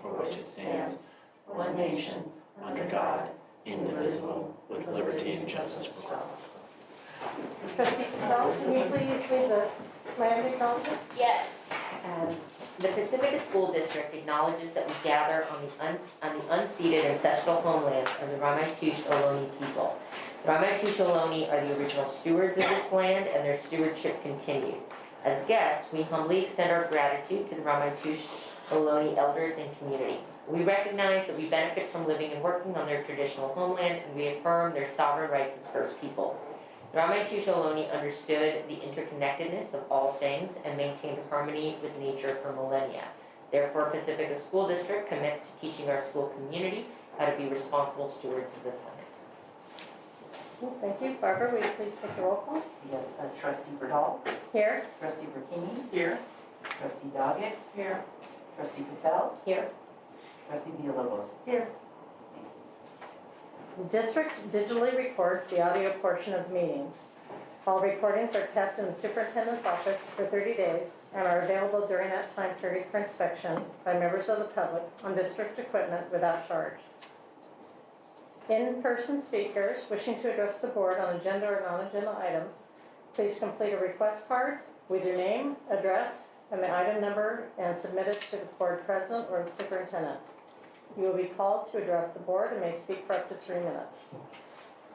for which it stands, one nation, under God, indivisible, with liberty and justice for all. Trustee Patel, can you please lead the land acknowledgement? Yes. The Pacifica School District acknowledges that we gather on the unceded ancestral homelands of the Ramaytush Ohlone people. The Ramaytush Ohlone are the original stewards of this land, and their stewardship continues. As guests, we humbly extend our gratitude to the Ramaytush Ohlone elders and community. We recognize that we benefit from living and working on their traditional homeland, and we affirm their sovereign rights as First Peoples. The Ramaytush Ohlone understood the interconnectedness of all things and maintained harmony with nature for millennia. Therefore, Pacifica School District commits to teaching our school community how to be responsible stewards of this land. Thank you. Barbara, will you please take the roll call? Yes, Trustee Berdal. Here. Trustee Burkini. Here. Trustee Doggett. Here. Trustee Patel. Here. Trustee Villalobos. Here. The district digitally records the audio portion of meetings. All recordings are kept in the superintendent's office for 30 days and are available during that time period for inspection by members of the public on district equipment without charge. In-person speakers wishing to address the board on agenda or non-agenda items, please complete a request card with your name, address, and the item number and submit it to the board president or the superintendent. You will be called to address the board and may speak for up to 3 minutes.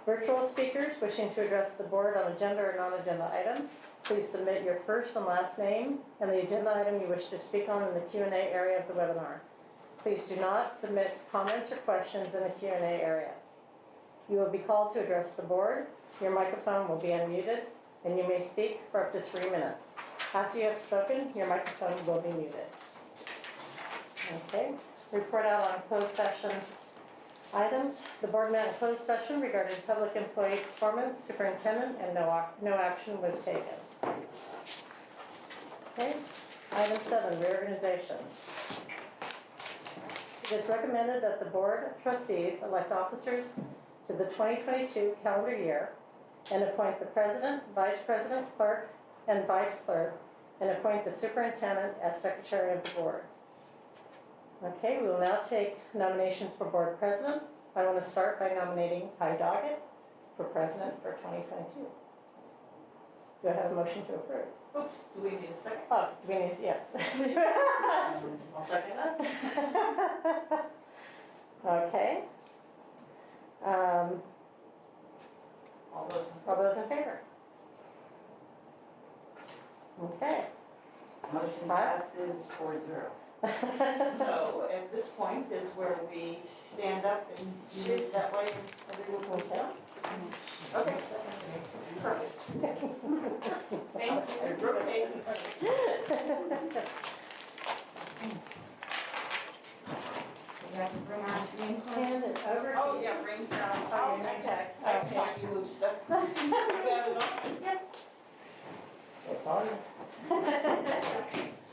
Virtual speakers wishing to address the board on agenda or non-agenda items, please submit your first and last name and the agenda item you wish to speak on in the Q&A area of the webinar. Please do not submit comments or questions in the Q&A area. You will be called to address the board. Your microphone will be unmuted and you may speak for up to 3 minutes. After you have spoken, your microphone will be muted. Okay. Report out on closed session items. The board met in closed session regarding public employee performance, superintendent, and no action was taken. Okay. Item 7, reorganization. It is recommended that the board of trustees elect officers to the 2022 calendar year and appoint the president, vice president, clerk, and vice clerk, and appoint the superintendent as secretary of the board. Okay, we will now take nominations for board president. I want to start by nominating Ty Doggett for president for 2022. Do I have a motion to approve? Oops, do we need a second? Oh, do we need, yes. I'll second that. Okay. All those All those in favor? Okay. Motion Aye. passes 4-0. So at this point is where we stand up and shoot that way and everyone will count? Okay. Perfect. Thank you. Rotate. Hand it over to Oh, you. yeah, bring down. Oh, okay. Okay. You move stuff. You got it all? Yep. It's all you.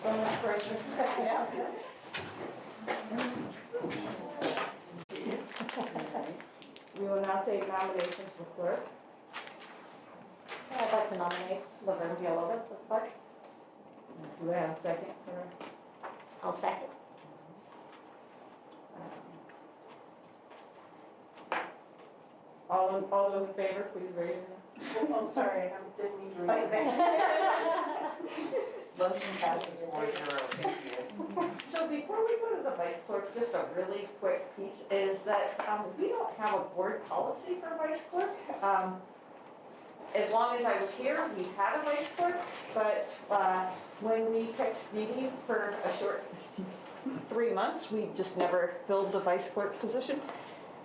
So much pressure. Yeah. We will now take nominations for clerk. I'd like to nominate Laverne Villalobos as clerk. Do we have a second for? I'll second. All those in favor, please raise your hand. Oh, sorry, I didn't mean to read Motion passes 4-0. Thank you. So before we go to the vice clerk, just a really quick piece is that we don't have a board policy for vice clerk. As long as I was here, we had a vice clerk, but when we picked Stevie for a short 3 months, we just never filled the vice clerk position.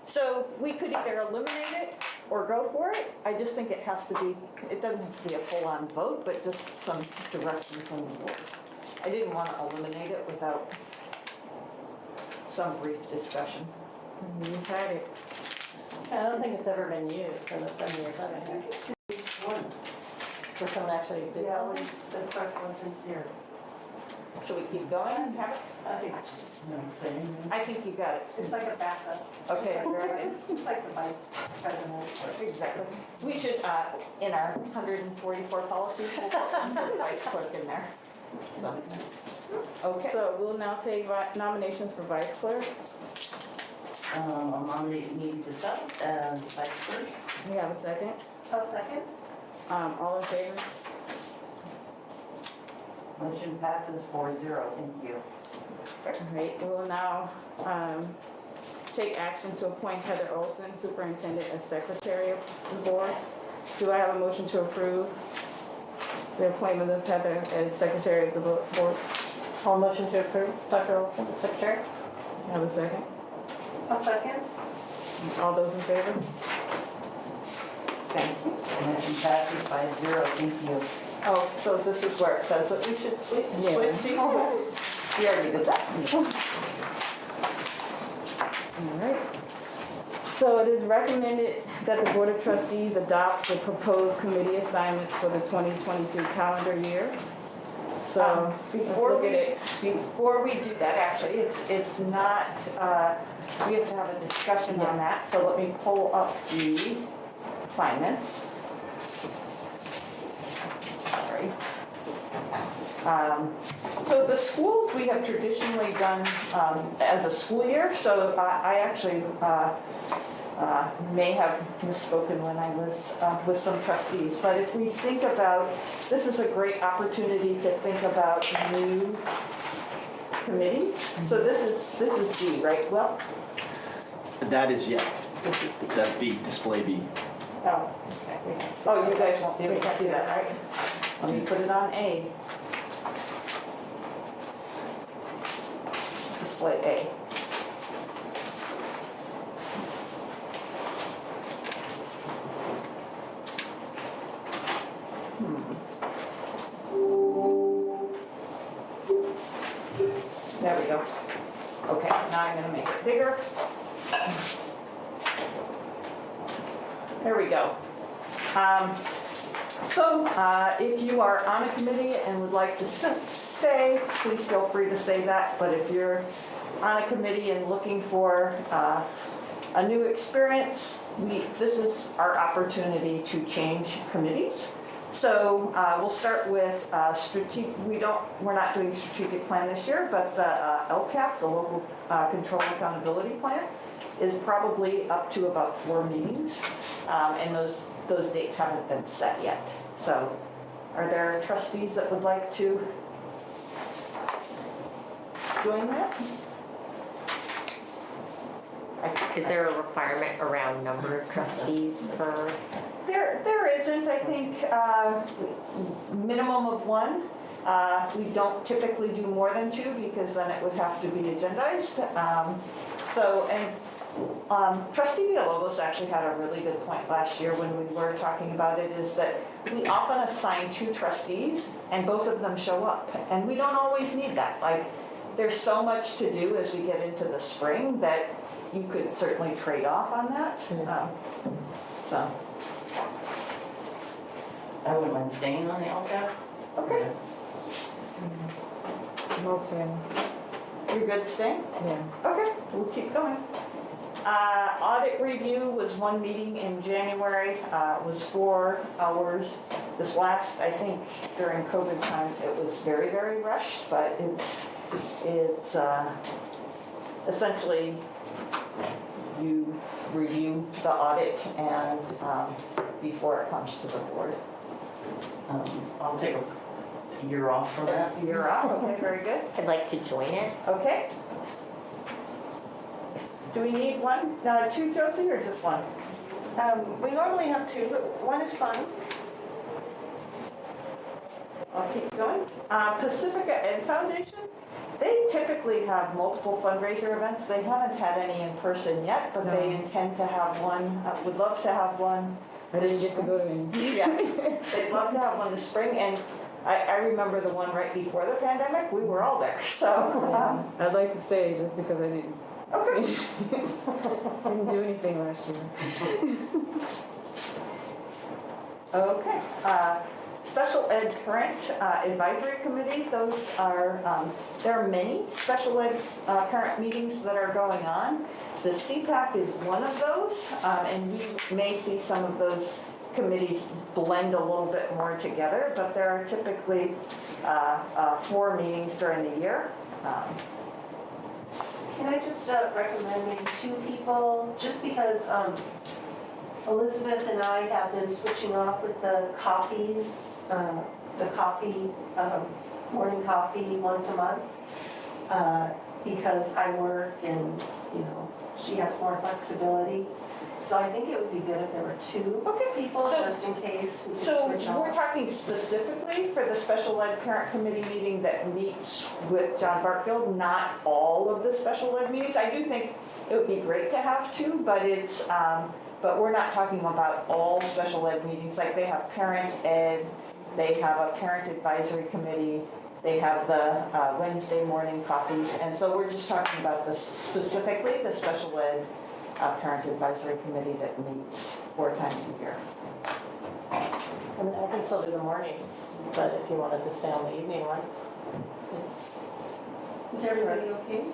So we could either eliminate it or go for it. I just think it has to be, it doesn't have to be a full-on vote, but just some direction from the board. I didn't want to eliminate it without some brief discussion. You've had it. I don't think it's ever been used in the 7 years I've been here. Once. For someone actually did Yeah, something. the clerk wasn't here. Should we keep going and have it? I think it's saying. I think you got it. It's like a backup. Okay, very good. It's like the vice president. Exactly. We should, in our 144 policies, we'll put vice clerk in there. Okay. So we'll now take nominations for vice clerk. I'll nominate me to serve as vice clerk. We have a second. I'll second. All in favor? Motion passes 4-0, thank you. All right, we'll now take action to appoint Heather Olson, superintendent, as secretary of the board. Do I have a motion to approve the appointment of Heather as secretary of the board? All motion to approve, Dr. Olson, the secretary. Have a second? I'll second. All those in favor? Thank you. Motion passes 5-0, thank you. Oh, so this is where it says that we should switch Yeah. seats? We already did that. All right. So it is recommended that the Board of Trustees adopt the proposed committee assignments for the 2022 calendar year. So let's Before look at it. Before we do that, actually, it's not, we have to have a discussion on that, so let me pull up the assignments. Sorry. So the schools we have traditionally done as a school year, so I actually may have misspoken when I was with some trustees, but if we think about, this is a great opportunity to think about new committees. So this is B, right? Well, That is, yeah, that's B, display B. oh, okay. Oh, you guys won't be able to see that, right? Let me put it on A. Display A. There we go. Okay, now I'm gonna make it bigger. There we go. If you are on a committee and would like to stay, please feel free to say that. But if you're on a committee and looking for a new experience, this is our opportunity to change committees. So we'll start with strategic. We're not doing strategic plan this year, but the LCAP, the Local Control Accountability Plan, is probably up to about 4 meetings, and those dates haven't been set yet. So, are there trustees that would like to join that? Is there a requirement around number of trustees for? There isn't, I think, minimum of 1. We don't typically do more than 2 because then it would have to be agendized. Trustee Villalobos actually had a really good point last year when we were talking about it, is that we often assign 2 trustees and both of them show up. And we don't always need that. Like, there's so much to do as we get into the spring that you could certainly trade off on that. So, I wouldn't mind staying on the LCAP. okay, Okay, you're good staying? yeah. Okay, we'll keep going. Audit review was 1 meeting in January, was 4 hours. This last, I think, during COVID time, it was very, very rushed, but it's essentially you review the audit and before it comes to the board. I'll take a year off from that. You're up, okay, very good. I'd like to join it. Okay. Do we need 2, Josie, or just 1? We normally have 2, but 1 is fine. I'll keep going. Pacifica Ed Foundation, they typically have multiple fundraiser events. They haven't had any in person yet, but they intend to have one, would love to have one. I didn't get to go to any. Yeah, they'd love to have one this spring, and I remember the one right before the pandemic, we were all there, so. I'd like to stay just because I didn't Okay. do anything last year. Okay. Special Ed Parent Advisory Committee, those are, there are many special ed parent meetings that are going on. The CPAC is one of those, and we may see some of those committees blend a little bit more together, but there are typically 4 meetings during the year. Can I just recommend maybe 2 people, just because Elizabeth and I have been switching off with the coffees, morning coffee once a month, because I work and, she has more flexibility. So I think it would be good if there were 2 people, So- just in case we could So switch we're off. talking specifically for the special ed parent committee meeting that meets with John Barkfield, not all of the special ed meetings. I do think it would be great to have 2, but but we're not talking about all special ed meetings. Like they have parent ed, they have a parent advisory committee, they have the Wednesday morning coffees. And so we're just talking about specifically the special ed parent advisory committee that meets 4 times a year. I mean, I can still do the mornings, but if you wanted to stay on the evening one. Is everybody okay?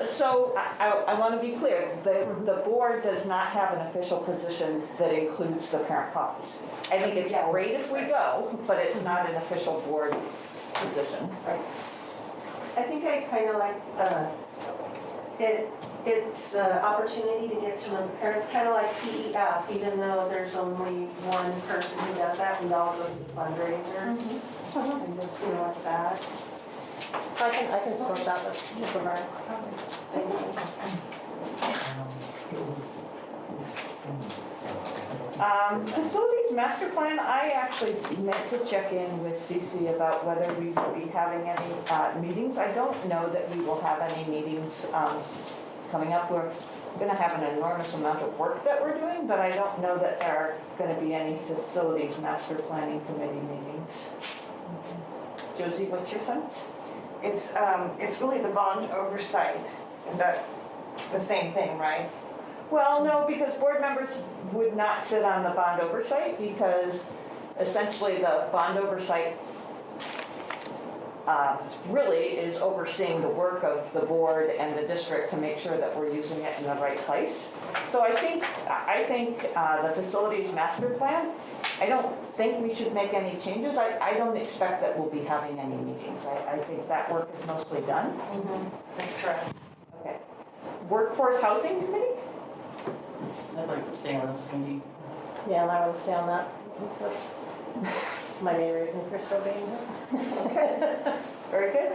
So I want to be clear, the board does not have an official position that includes the parent coffees. I think it's great if we go, but it's not an official board position. I think I kind of like, it's an opportunity to get to know the parents, kind of like PEF, even though there's only one person who does that, we all go to the fundraisers, and like that. I can sort that with Laverne. Facilities master plan, I actually meant to check in with Cece about whether we will be having any meetings. I don't know that we will have any meetings coming up. We're going to have an enormous amount of work that we're doing, but I don't know that there are going to be any facilities master planning committee meetings. Josie, what's your sense? It's really the bond oversight. Is that the same thing, right? Well, no, because board members would not sit on the bond oversight because essentially the bond oversight really is overseeing the work of the board and the district to make sure that we're using it in the right place. So I think the facilities master plan, I don't think we should make any changes. I don't expect that we'll be having any meetings. I think that work is mostly done. That's correct. Okay. Workforce housing committee? I'd like to stay on this committee. Yeah, and I want to stay on that. That's my main reason for still being here. Okay, very good.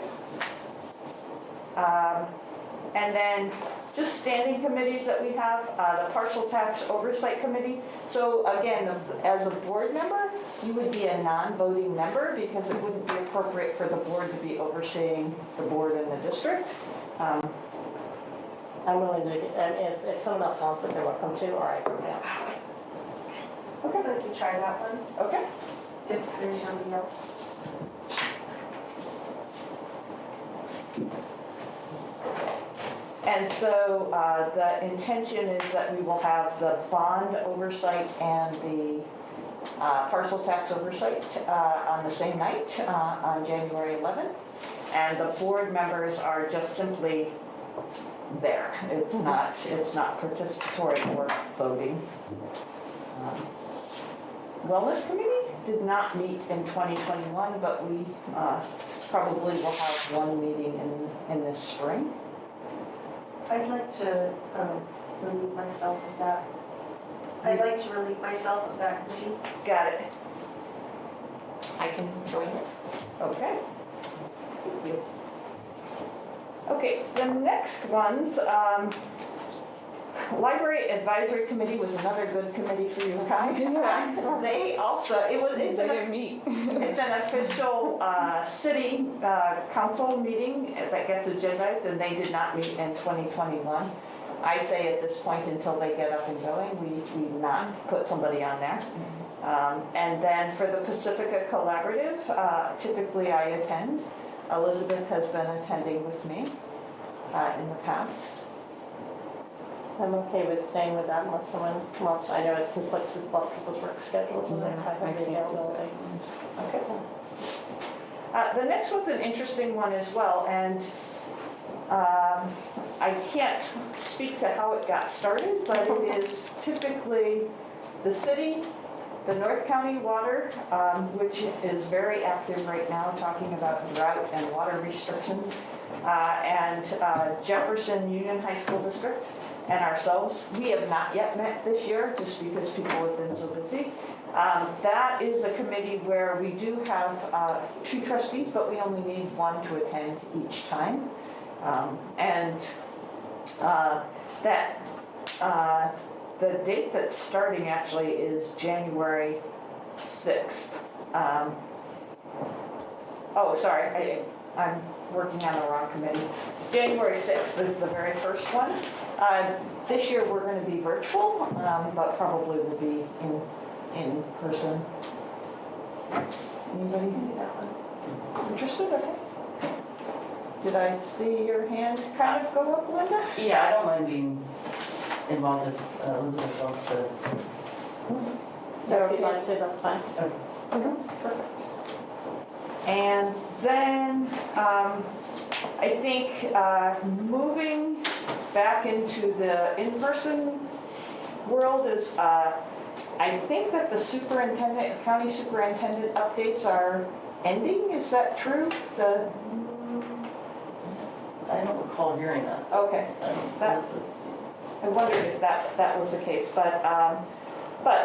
And then just standing committees that we have, the parcel tax oversight committee. So again, as a board member, you would be a non-voting member because it wouldn't be appropriate for the board to be overseeing the board and the district. I'm willing to, and if someone else wants it, they're welcome to, or I can stay on. Okay, I'd like to try that one, Okay. if there's nobody else. And so the intention is that we will have the bond oversight and the parcel tax oversight on the same night, on January 11th. And the board members are just simply there. It's not participatory or voting. Wellness committee did not meet in 2021, but we probably will have one meeting in this spring. I'd like to relieve myself of that. I'd like to relieve myself of that committee. Got it. I can join it. Okay. Thank you. Okay, the next ones, Library Advisory Committee was another good committee for you, Kai. Yeah. They also, it's They an didn't meet. It's an official city council meeting that gets agendized, and they did not meet in 2021. I say at this point, until they get up and going, we not put somebody on there. And then for the Pacifica Collaborative, typically I attend. Elizabeth has been attending with me in the past. I'm okay with staying with that unless someone wants, I know it conflicts with both people's work schedules and that's why I have the availability. Okay. The next one's an interesting one as well, and I can't speak to how it got started, but it is typically the city, the North County Water, which is very active right now, talking about drought and water restrictions, and Jefferson Union High School District, and ourselves. We have not yet met this year, just because people have been so busy. That is a committee where we do have 2 trustees, but we only need 1 to attend each time. The date that's starting actually is January 6th. I'm working on the wrong committee. January 6th is the very first one. This year we're going to be virtual, but probably will be in person. Anybody interested? Okay. Did I see your hand kind of go up, Linda? Yeah, I don't mind being involved if Elizabeth wants to. So if you'd like to, that's fine. Perfect. And then, I think, moving back into the in-person world is, I think that the superintendent, county superintendent updates are ending, is that true? I don't recall hearing that. Okay, I wondered if that was the case, but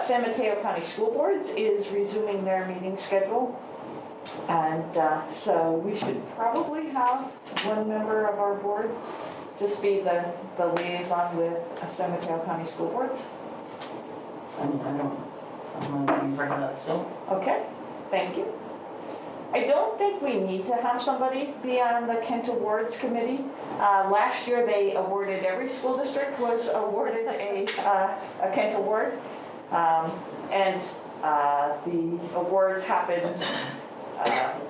San Mateo County School Boards is resuming their meeting schedule. And so we should probably have 1 member of our board just be the liaison with San Mateo County School Boards. I mean, I'm going to be part of that still. Okay, thank you. I don't think we need to have somebody be on the Kent Awards Committee. Last year, they awarded, every school district was awarded a Kent Award. And the awards happened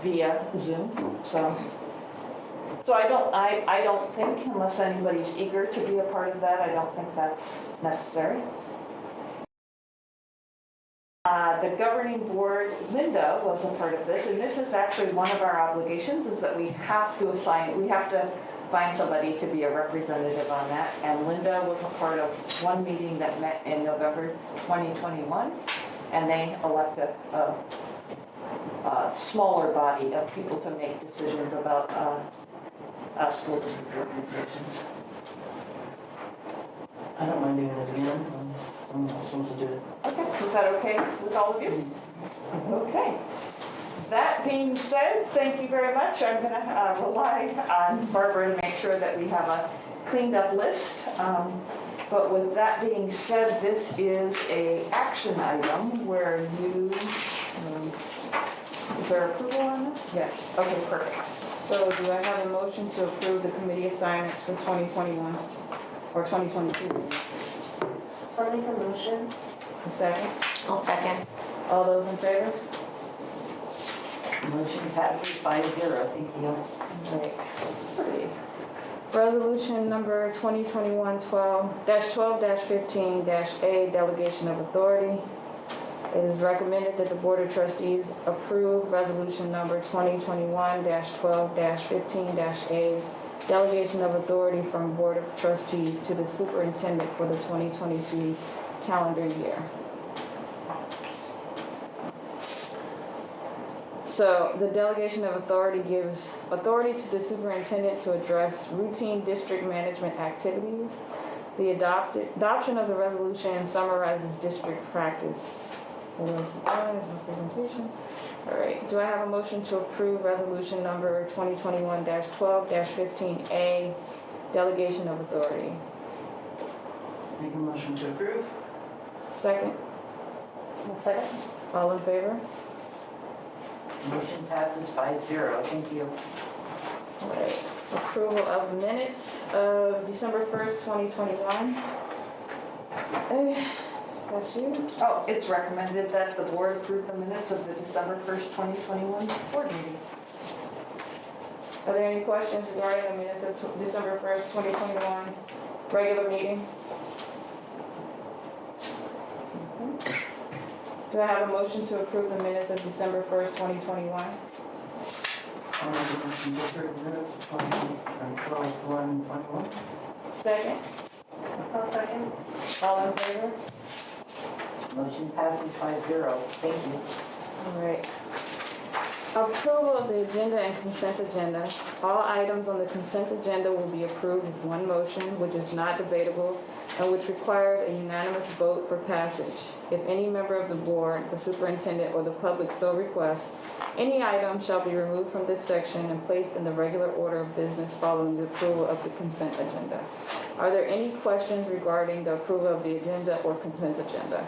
via Zoom, so I don't think, unless anybody's eager to be a part of that, I don't think that's necessary. The governing board, Linda was a part of this, and this is actually one of our obligations, is that we have to find somebody to be a representative on that, and Linda was a part of one meeting that met in November 2021, and they elected a smaller body of people to make decisions about school district organizations. I don't mind doing it again, unless someone else wants to do it. Okay, is that okay with all of you? Okay. That being said, thank you very much. I'm going to rely on Barbara to make sure that we have a cleaned up list. But with that being said, this is an action item where you, is there approval on this? Yes. Okay, perfect. So do I have a motion to approve the committee assignments for 2021 or 2022? I'll make a motion. A second? I'll second. All those in favor? Motion passes 5-0, thank you. Right. Let's see. Resolution number 2021-12-15-A, delegation of authority. It is recommended that the Board of Trustees approve resolution number 2021-12-15-A, delegation of authority from Board of Trustees to the superintendent for the 2022 calendar year. So the delegation of authority gives authority to the superintendent to address routine district management activities. The adoption of the resolution summarizes district practice. So presentation. All right, do I have a motion to approve resolution number 2021-12-15A, delegation of authority? Make a motion to approve. Second? Second? All in favor? Motion passes 5-0, thank you. All right, approval of minutes of December 1st, 2021. That's you. Oh, it's recommended that the board approve the minutes of the December 1st, 2021 board meeting. Are there any questions regarding the minutes of December 1st, 2021 regular meeting? Okay. Do I have a motion to approve the minutes of December 1st, 2021? I'll make a motion to approve the minutes of 12/1/21. Second? I'll second. All in favor? Motion passes 5-0. Thank you. All right. Approval of the agenda and consent agenda. All items on the consent agenda will be approved with one motion, which is not debatable and which requires a unanimous vote for passage. If any member of the board, the superintendent, or the public so requests, any item shall be removed from this section and placed in the regular order of business following the approval of the consent agenda. Are there any questions regarding the approval of the agenda or consent agenda?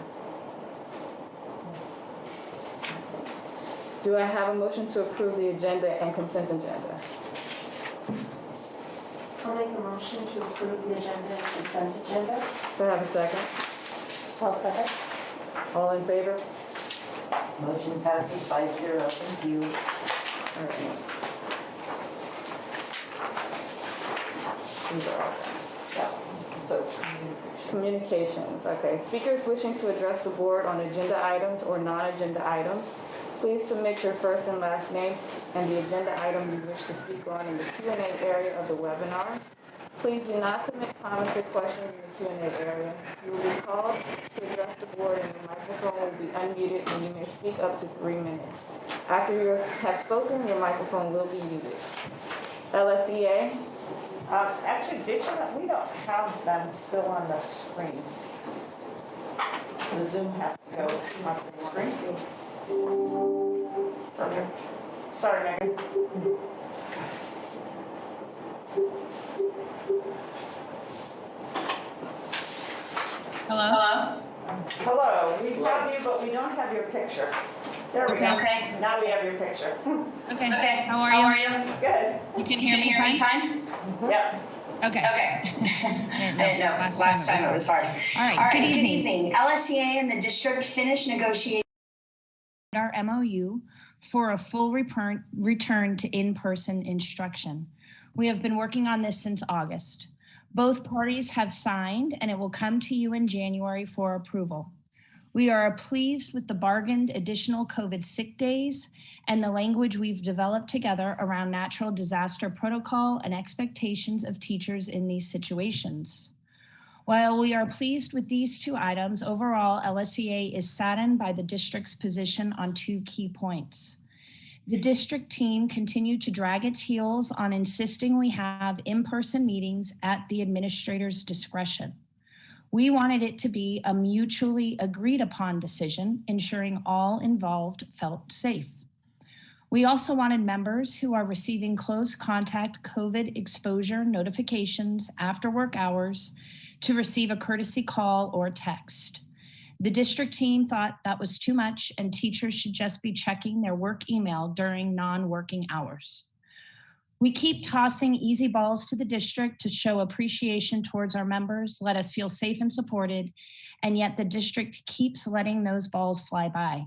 Do I have a motion to approve the agenda and consent agenda? I'll make a motion to approve the agenda and consent agenda. Do I have a second? I'll second. All in favor? Motion passes 5-0. Thank you. All right. These are all done. Yeah. So, communications, okay. Speakers wishing to address the board on agenda items or non-agenda items, please submit your first and last names and the agenda item you wish to speak on in the Q&A area of the webinar. Please do not submit comments or questions in the Q&A area. You will be called to address the board and your microphone will be unmuted and you may speak up to 3 minutes. After you have spoken, your microphone will be muted. LSEA, Actually, we don't have them still on the screen. The Zoom has to go off the screen. Sorry, Megan. Hello? Hello, we have you, but we don't have your picture. There we go. Okay. Now we have your picture. Okay, how are you? Good. You can hear me fine? Yep. Okay. I didn't know. Last time it was hard. All right, Good evening. LSEA and the district finished negotiating our MOU for a full return to in-person instruction. We have been working on this since August. Both parties have signed and it will come to you in January for approval. We are pleased with the bargained additional COVID sick days and the language we've developed together around natural disaster protocol and expectations of teachers in these situations. While we are pleased with these two items, overall, LSEA is saddened by the district's position on 2 key points. The district team continued to drag its heels on insisting we have in-person meetings at the administrator's discretion. We wanted it to be a mutually agreed upon decision, ensuring all involved felt safe. We also wanted members who are receiving close contact COVID exposure notifications after work hours to receive a courtesy call or text. The district team thought that was too much and teachers should just be checking their work email during non-working hours. We keep tossing easy balls to the district to show appreciation towards our members, let us feel safe and supported, and yet the district keeps letting those balls fly by.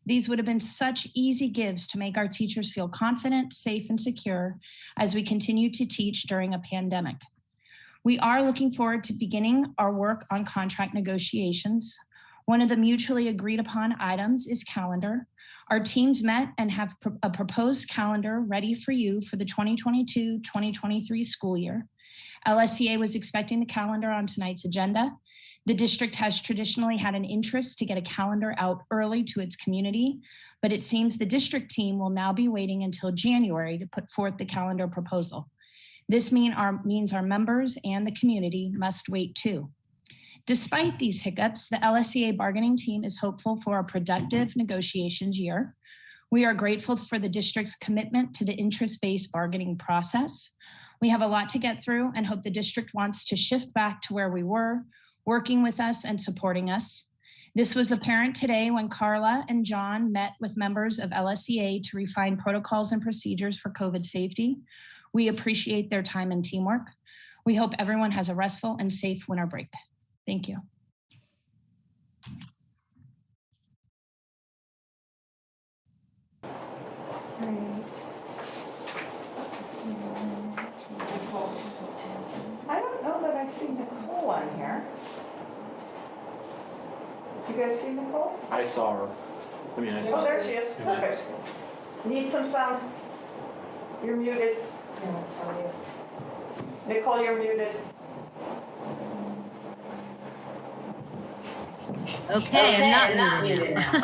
These would have been such easy gives to make our teachers feel confident, safe, and secure as we continue to teach during a pandemic. We are looking forward to beginning our work on contract negotiations. One of the mutually agreed upon items is calendar. Our teams met and have a proposed calendar ready for you for the 2022-2023 school year. LSEA was expecting the calendar on tonight's agenda. The district has traditionally had an interest to get a calendar out early to its community, but it seems the district team will now be waiting until January to put forth the calendar proposal. This means our members and the community must wait too. Despite these hiccups, the LSEA bargaining team is hopeful for a productive negotiations year. We are grateful for the district's commitment to the interest-based bargaining process. We have a lot to get through and hope the district wants to shift back to where we were, working with us and supporting us. This was apparent today when Carla and John met with members of LSEA to refine protocols and procedures for COVID safety. We appreciate their time and teamwork. We hope everyone has a restful and safe winter break. Thank you. I don't know that I see Nicole on here. You guys see Nicole? I saw her. I saw Oh, her. there she is. Perfect. Need some sound? You're muted. Yeah, that's how you. Nicole, you're muted. Okay, I'm not muted now.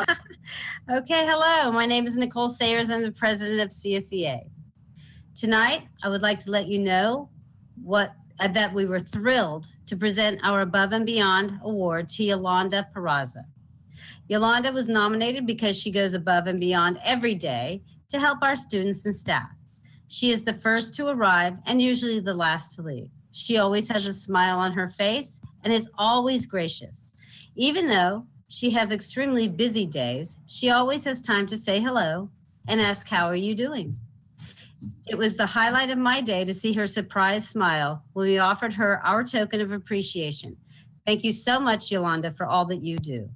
Okay, hello. My name is Nicole Sayers. I'm the president of CSEA. Tonight, I would like to let you know that we were thrilled to present our Above and Beyond Award to Yolanda Peraza. Yolanda was nominated because she goes above and beyond every day to help our students and staff. She is the first to arrive and usually the last to leave. She always has a smile on her face and is always gracious. Even though she has extremely busy days, she always has time to say hello and ask, how are you doing? It was the highlight of my day to see her surprised smile when we offered her our token of appreciation. Thank you so much, Yolanda, for all that you do.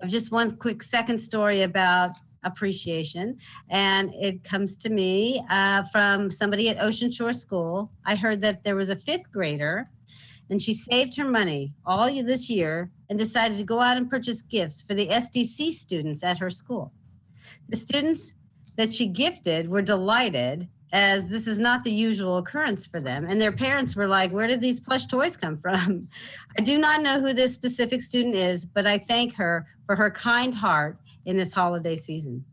Just one quick second story about appreciation, and it comes to me from somebody at Ocean Shore School. I heard that there was a 5th grader, and she saved her money all this year and decided to go out and purchase gifts for the SDC students at her school. The students that she gifted were delighted, as this is not the usual occurrence for them, and their parents were like, where did these plush toys come from? I do not know who this specific student is, but I thank her for her kind heart in this holiday season.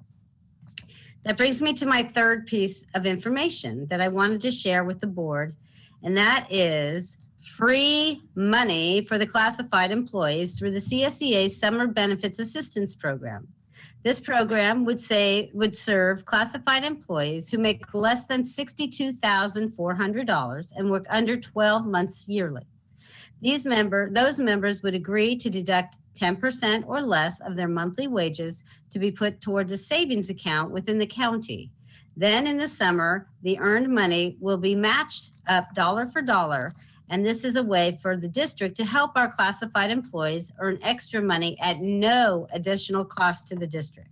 That brings me to my third piece of information that I wanted to share with the board, and that is free money for the classified employees through the CSEA Summer Benefits Assistance Program. This program would serve classified employees who make less than $62,400 and work under 12 months yearly. Those members would agree to deduct 10% or less of their monthly wages to be put towards a savings account within the county. Then in the summer, the earned money will be matched up dollar for dollar, and this is a way for the district to help our classified employees earn extra money at no additional cost to the district.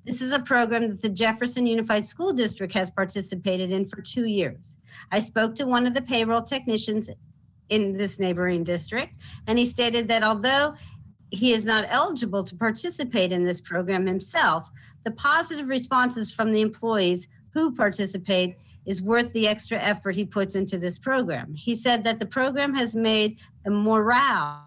This is a program that the Jefferson Unified School District has participated in for 2 years. I spoke to one of the payroll technicians in this neighboring district, and he stated that although he is not eligible to participate in this program himself, the positive responses from the employees who participate is worth the extra effort he puts into this program. He said that the program has made the morale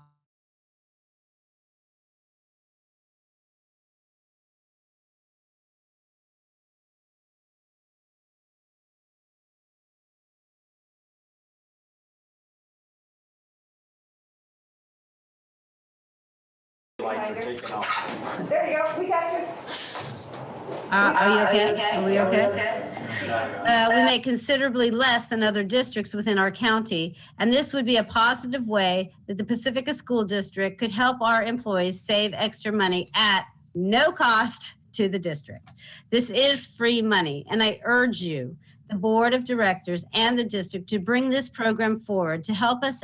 Lights are taken off. There you go, we got you. Are you okay? Are we okay? We make considerably less than other districts within our county, and this would be a positive way that the Pacifica School District could help our employees save extra money at no cost to the district. This is free money, and I urge you, the board of directors and the district, to bring this program forward to help us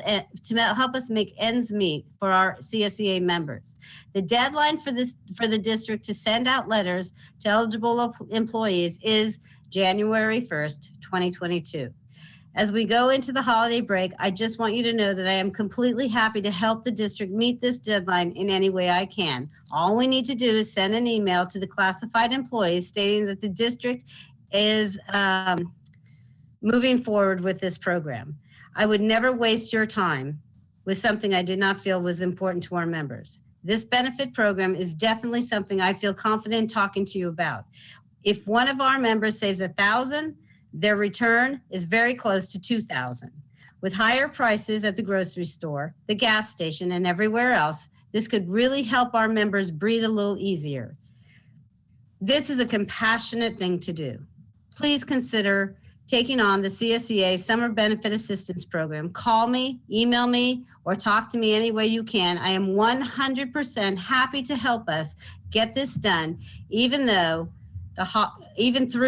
make ends meet for our CSEA members. The deadline for the district to send out letters to eligible employees is January 1st, 2022. As we go into the holiday break, I just want you to know that I am completely happy to help the district meet this deadline in any way I can. All we need to do is send an email to the classified employees stating that the district is moving forward with this program. I would never waste your time with something I did not feel was important to our members. This benefit program is definitely something I feel confident talking to you about. If one of our members saves $1,000, their return is very close to $2,000. With higher prices at the grocery store, the gas station, and everywhere else, this could really help our members breathe a little easier. This is a compassionate thing to do. Please consider taking on the CSEA Summer Benefit Assistance Program. Call me, email me, or talk to me any way you can. I am 100% happy to help us get this done, even through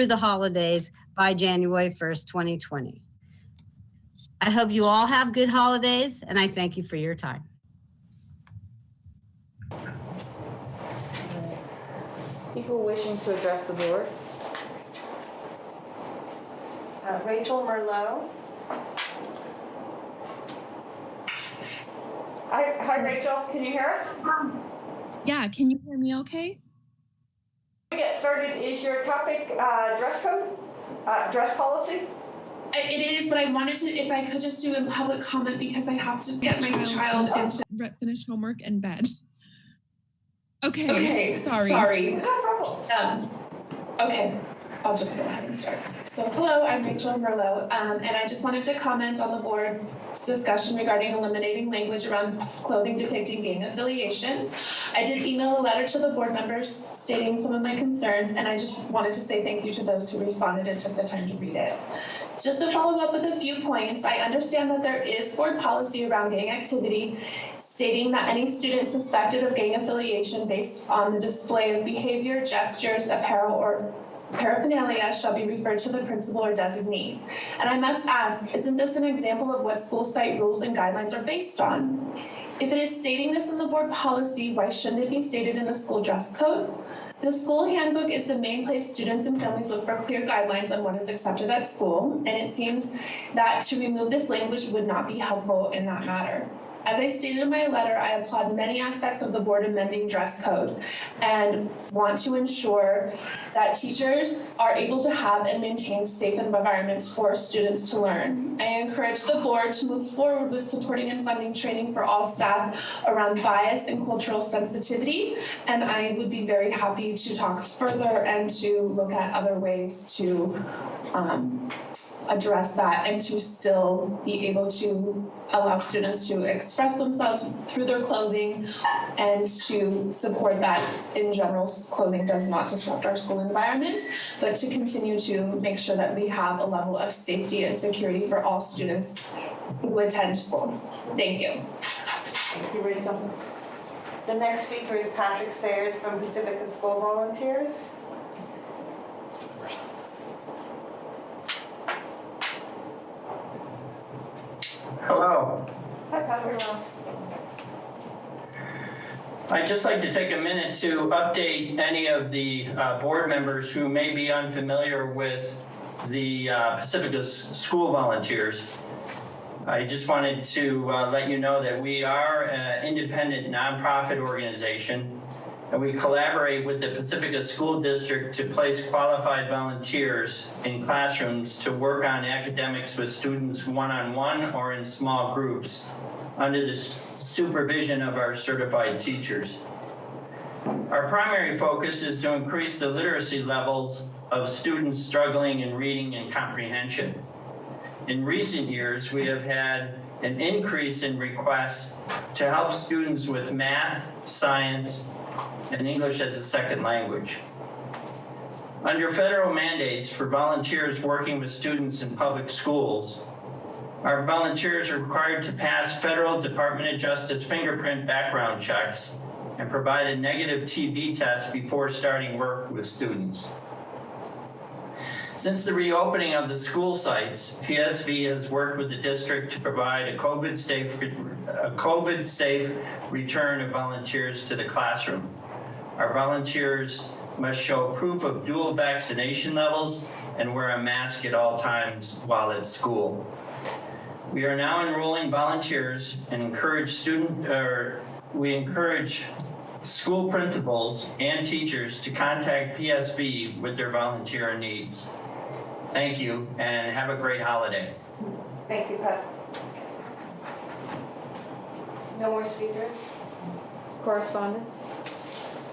the holidays by January 1st, 2020. I hope you all have good holidays, and I thank you for your time. People wishing to address the board? Rachel Merlot. Hi, Rachel, can you hear us? Yeah, can you hear me okay? We get started. Is your topic dress code, dress policy? It is, but I wanted to, if I could just do a public comment because I have to get my child into finish homework and bed. Okay, sorry. No problem. Okay, I'll just go ahead and start. So hello, I'm Rachel Merlot, and I just wanted to comment on the board's discussion regarding eliminating language around clothing depicting gang affiliation. I did email a letter to the board members stating some of my concerns, and I just wanted to say thank you to those who responded and took the time to read it. Just to follow up with a few points, I understand that there is board policy around gang activity stating that any student suspected of gang affiliation based on the display of behavior, gestures, apparel, or paraphernalia shall be referred to the principal or designee. And I must ask, isn't this an example of what school site rules and guidelines are based on? If it is stating this in the board policy, why shouldn't it be stated in the school dress code? The school handbook is the main place students and families look for clear guidelines on what is accepted at school, and it seems that to remove this language would not be helpful in that matter. As I stated in my letter, I applaud many aspects of the board amending dress code and want to ensure that teachers are able to have and maintain safe environments for students to learn. I encourage the board to move forward with supporting and funding training for all staff around bias and cultural sensitivity, and I would be very happy to talk further and to look at other ways to address that and to still be able to allow students to express themselves through their clothing and to support that in general clothing does not disrupt our school environment, but to continue to make sure that we have a level of safety and security for all students who attend school. Thank you. Thank you, Rachel. The next speaker is Patrick Sayers from Pacifica School Volunteers. Hello. Hi, Patrick. I'd just like to take a minute to update any of the board members who may be unfamiliar with the Pacifica School Volunteers. I just wanted to let you know that we are an independent nonprofit organization, and we collaborate with the Pacifica School District to place qualified volunteers in classrooms to work on academics with students one-on-one or in small groups under the supervision of our certified teachers. Our primary focus is to increase the literacy levels of students struggling in reading and comprehension. In recent years, we have had an increase in requests to help students with math, science, and English as a second language. Under federal mandates for volunteers working with students in public schools, our volunteers are required to pass federal Department of Justice fingerprint background checks and provide a negative TB test before starting work with students. Since the reopening of the school sites, PSV has worked with the district to provide a COVID-safe return of volunteers to the classroom. Our volunteers must show proof of dual vaccination levels and wear a mask at all times while at school. We are now enrolling volunteers and encourage school principals and teachers to contact PSV with their volunteer needs. Thank you and have a great holiday. Thank you, Pat. No more speakers? Correspondence?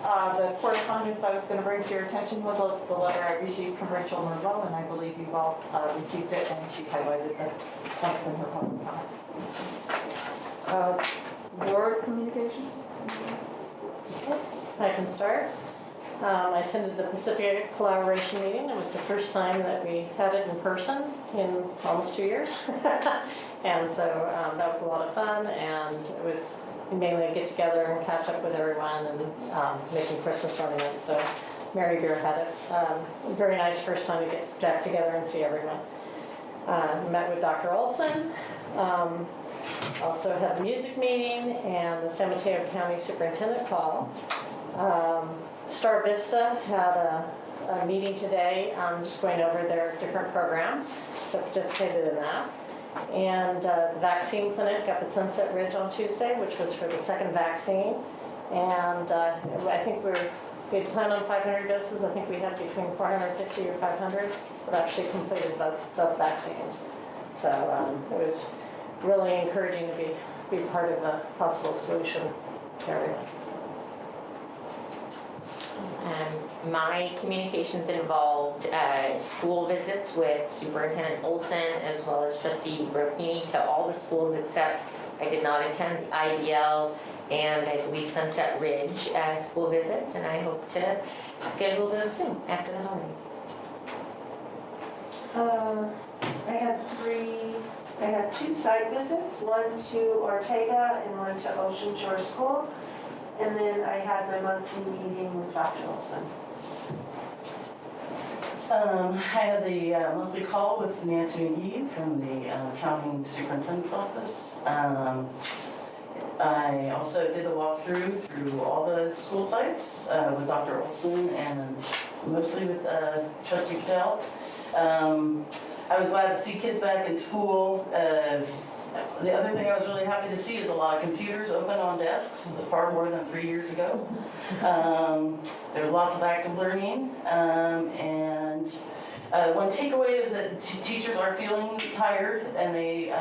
The correspondence I was going to bring to your attention was the letter I received from Rachel Merville, and I believe you've all received it, and she highlighted the points in her public comment. Board communication? I can start. I attended the Pacifica collaboration meeting. It was the first time that we had it in person in almost 2 years. And so that was a lot of fun, and it was mainly a get together and catch up with everyone and making Christmas ornaments. So Mary Beer had it. Very nice first time to get back together and see everyone. Met with Dr. Olson. Also had a music meeting and the San Mateo County Superintendent call. Star Vista had a meeting today, just going over their different programs, so participated in that. And the vaccine clinic up at Sunset Ridge on Tuesday, which was for the second vaccine. And I think we had planned on 500 doses. I think we had between 450 or 500, but actually completed both vaccines. So it was really encouraging to be part of a possible solution to everyone. My communications involved school visits with Superintendent Olson as well as Trustee Brokini to all the schools except I did not attend the IBL and I believe Sunset Ridge school visits, and I hope to schedule those soon after the holidays. I had 2 site visits, one to Ortega and one to Ocean Shore School. And then I had my monthly meeting with Dr. Olson. I had the monthly call with Nancy McGee from the county superintendent's office. I also did the walkthrough through all the school sites with Dr. Olson and mostly with Trustee Patel. I was glad to see kids back in school. The other thing I was really happy to see is a lot of computers open on desks, far more than 3 years ago. There's lots of active learning, and one takeaway is that teachers are feeling tired and they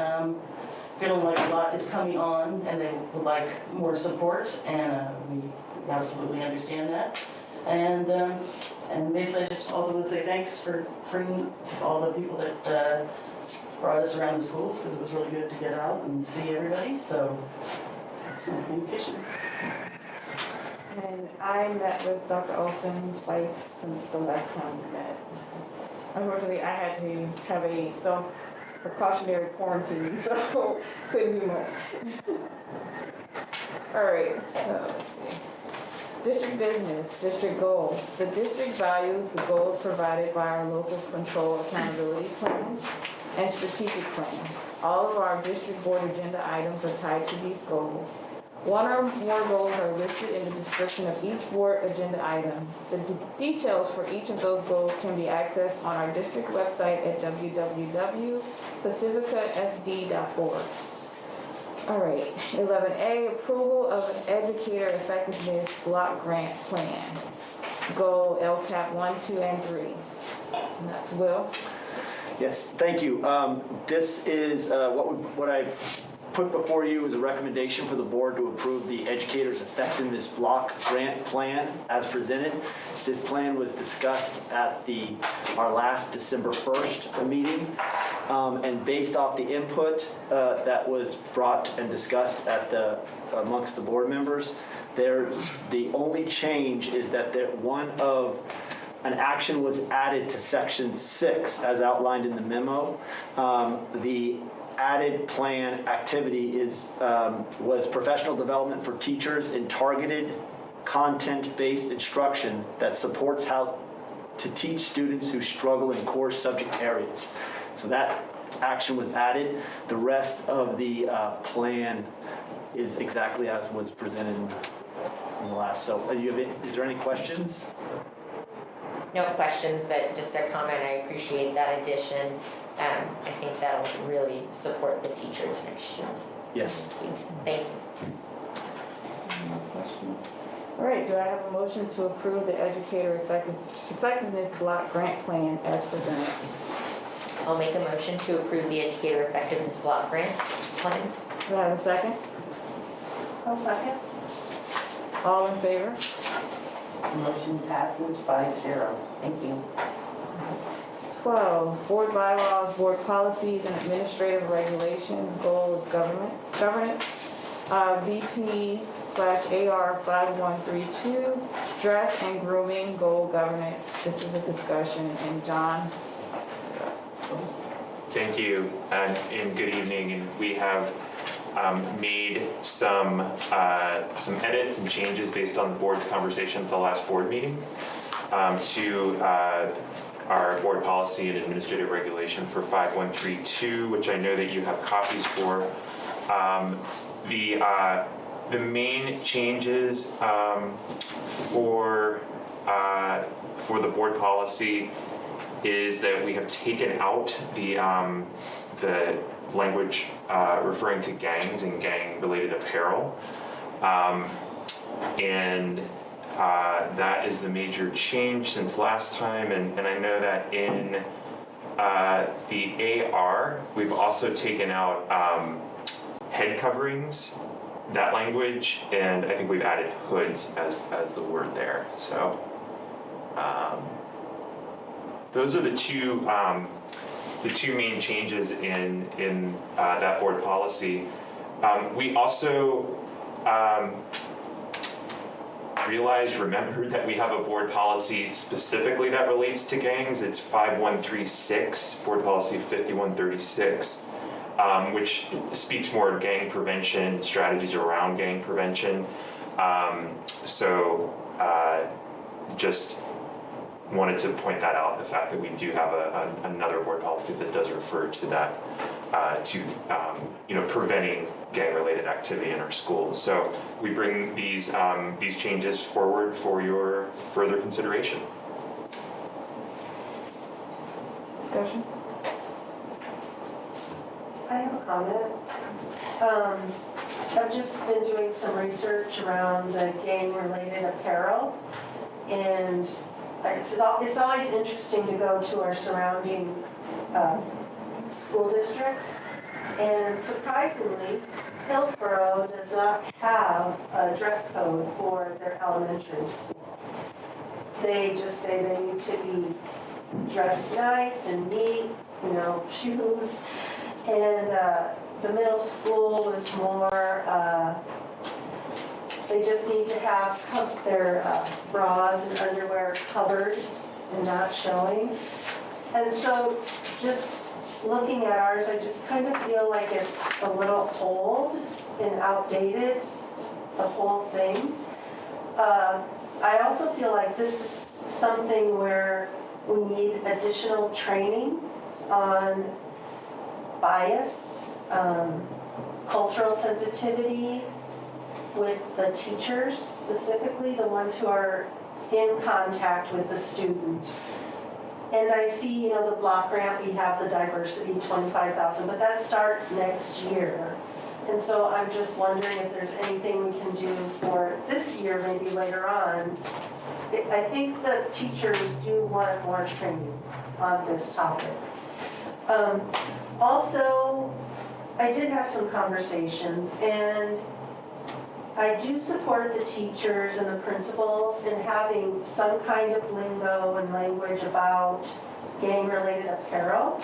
feeling like a lot is coming on and they would like more support, and we absolutely understand that. And basically I just also want to say thanks for bringing all the people that brought us around the schools, because it was really good to get out and see everybody, so that's my communication. And I met with Dr. Olson twice since the last time we met. Unfortunately, I had to have a self-precautionary quarantine, so couldn't do much. All right, so let's see. District business, district goals. The district values the goals provided by our local control accountability plan and strategic plan. All of our district board agenda items are tied to these goals. One or more goals are listed in the description of each board agenda item. The details for each of those goals can be accessed on our district website at www.pacificasd.org. All right, 11A, approval of an educator effectiveness block grant plan. Goal LCAP 1, 2, and 3. And that's Will. Yes, thank you. This is what I put before you is a recommendation for the board to approve the Educators Effectiveness Block Grant Plan as presented. This plan was discussed at our last December 1st meeting, and based off the input that was brought and discussed amongst the board members, the only change is that an action was added to section 6 as outlined in the memo. The added plan activity was professional development for teachers in targeted content-based instruction that supports how to teach students who struggle in core subject areas. So that action was added. The rest of the plan is exactly as was presented in the last. So is there any questions? No questions, but just a comment. I appreciate that addition. I think that'll really support the teachers next year. Yes. Thank you. No questions. All right, do I have a motion to approve the educator effectiveness block grant plan as presented? I'll make a motion to approve the educator effectiveness block grant plan. Do I have a second? I'll second. All in favor? Motion passes 5-0. Thank you. 12, board bylaws, board policies, and administrative regulations. Goal is governance. VP/AR 5132, dress and grooming, goal governance. This is a discussion, and John. Thank you, and good evening. And we have made some edits and changes based on the board's conversation at the last board meeting to our board policy and administrative regulation for 5132, which I know that you have copies for. The main changes for the board policy is that we have taken out the language referring to gangs and gang-related apparel, and that is the major change since last time. And I know that in the AR, we've also taken out head coverings, that language, and I think we've added hoods as the word there. So Those are the two main changes in that board policy. We also remembered that we have a board policy specifically that relates to gangs. It's 5136, board policy 5136, which speaks more of gang prevention, strategies around gang prevention. Just wanted to point that out, the fact that we do have another board policy that does refer to that, preventing gang-related activity in our schools. So we bring these changes forward for your further consideration. Discussion? I have a comment. I've just been doing some research around the gang-related apparel, and it's always interesting to go to our surrounding school districts, and surprisingly, Hillsborough does not have a dress code for their elementary school. They just say they need to be dressed nice and neat, shoes, and the middle school was more, they just need to have their bras and underwear covered and not showing. And so just looking at ours, I just kind of feel like it's a little old and outdated, the whole thing. I also feel like this is something where we need additional training on bias, cultural sensitivity with the teachers, specifically the ones who are in contact with the student. And I see, the block grant, we have the diversity, 25,000, but that starts next year. And so I'm just wondering if there's anything we can do for this year, maybe later on. I think the teachers do want more training on this topic. Also, I did have some conversations, and I do support the teachers and the principals in having some kind of lingo and language about gang-related apparel.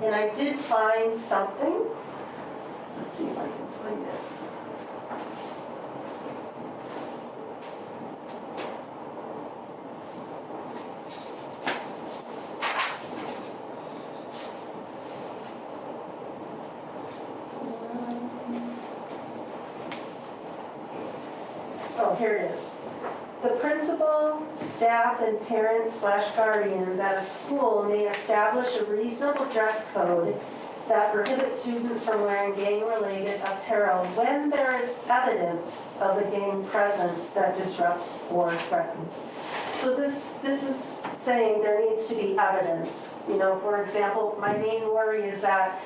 And I did find something. Let's see if I can find it. Oh, here it is. The principal, staff, and parents/guardians at a school may establish a reasonable dress code that prohibits students from wearing gang-related apparel when there is evidence of a gang presence that disrupts or threatens. So this is saying there needs to be evidence. For example, my main worry is that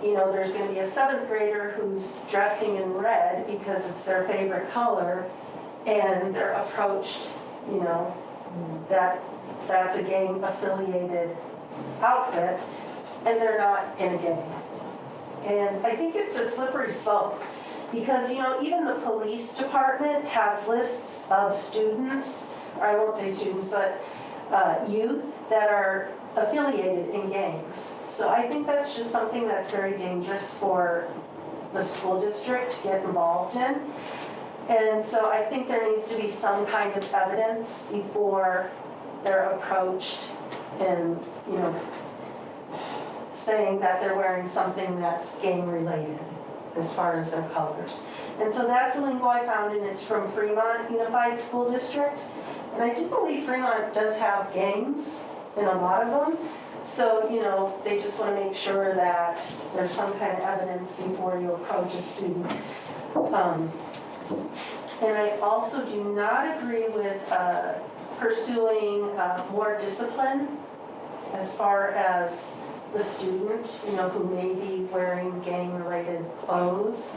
there's going to be a 7th grader who's dressing in red because it's their favorite color, and they're approached, that's a gang-affiliated outfit, and they're not in a gang. And I think it's a slippery slope, because, even the police department has lists of students, or I won't say students, but youth that are affiliated in gangs. So I think that's just something that's very dangerous for the school district to get involved in. And so I think there needs to be some kind of evidence before they're approached and, saying that they're wearing something that's gang-related as far as their colors. And so that's a lingo I found, and it's from Fremont Unified School District. And I do believe Fremont does have gangs in a lot of them. So, they just want to make sure that there's some kind of evidence before you approach a student. And I also do not agree with pursuing more discipline as far as the student, who may be wearing gang-related clothes.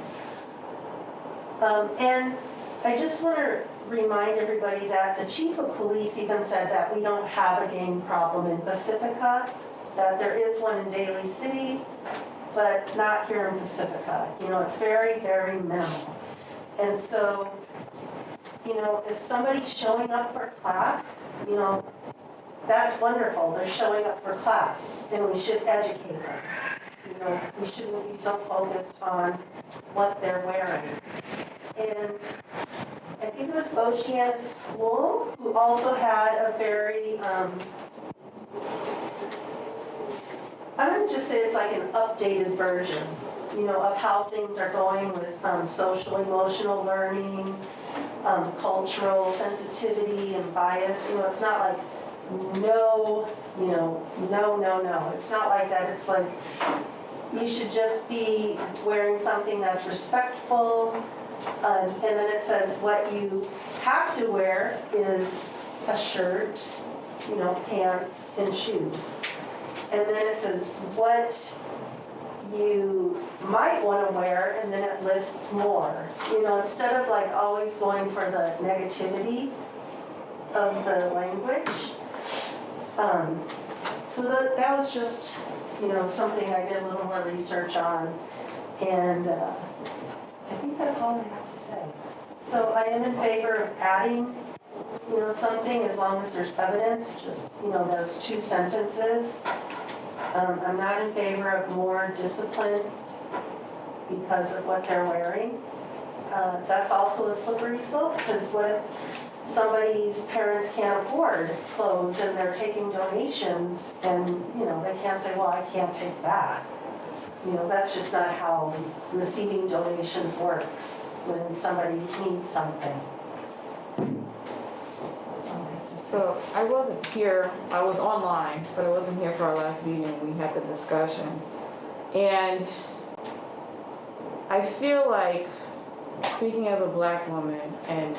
And I just want to remind everybody that the chief of police even said that we don't have a gang problem in Pacifica, that there is one in Daly City, but not here in Pacifica. It's very, very minimal. And so, if somebody's showing up for class, that's wonderful, they're showing up for class, and we should educate them. You know, we shouldn't be so focused on what they're wearing. And I think it was Oceana School who also had a very, I'm gonna just say it's like an updated version, you know, of how things are going with social emotional learning, cultural sensitivity and bias. You know, it's not like no, you know, no. It's not like that. It's like you should just be wearing something that's respectful. And then it says what you have to wear is a shirt, you know, pants and shoes. And then it says what you might want to wear, and then it lists more. You know, instead of like always going for the negativity of the language. So that was just, you know, something I did a little more research on. And I think that's all I have to say. So I am in favor of adding, you know, something as long as there's evidence, just, you know, those 2 sentences. I'm not in favor of more discipline because of what they're wearing. That's also a slippery slope, because what if somebody's parents can't afford clothes and they're taking donations, and, you know, they can't say, well, I can't take that. You know, that's just not how receiving donations works when somebody needs something. That's all I have to say. So I wasn't here, I was online, but I wasn't here for our last meeting. We had the discussion. And I feel like, speaking as a Black woman and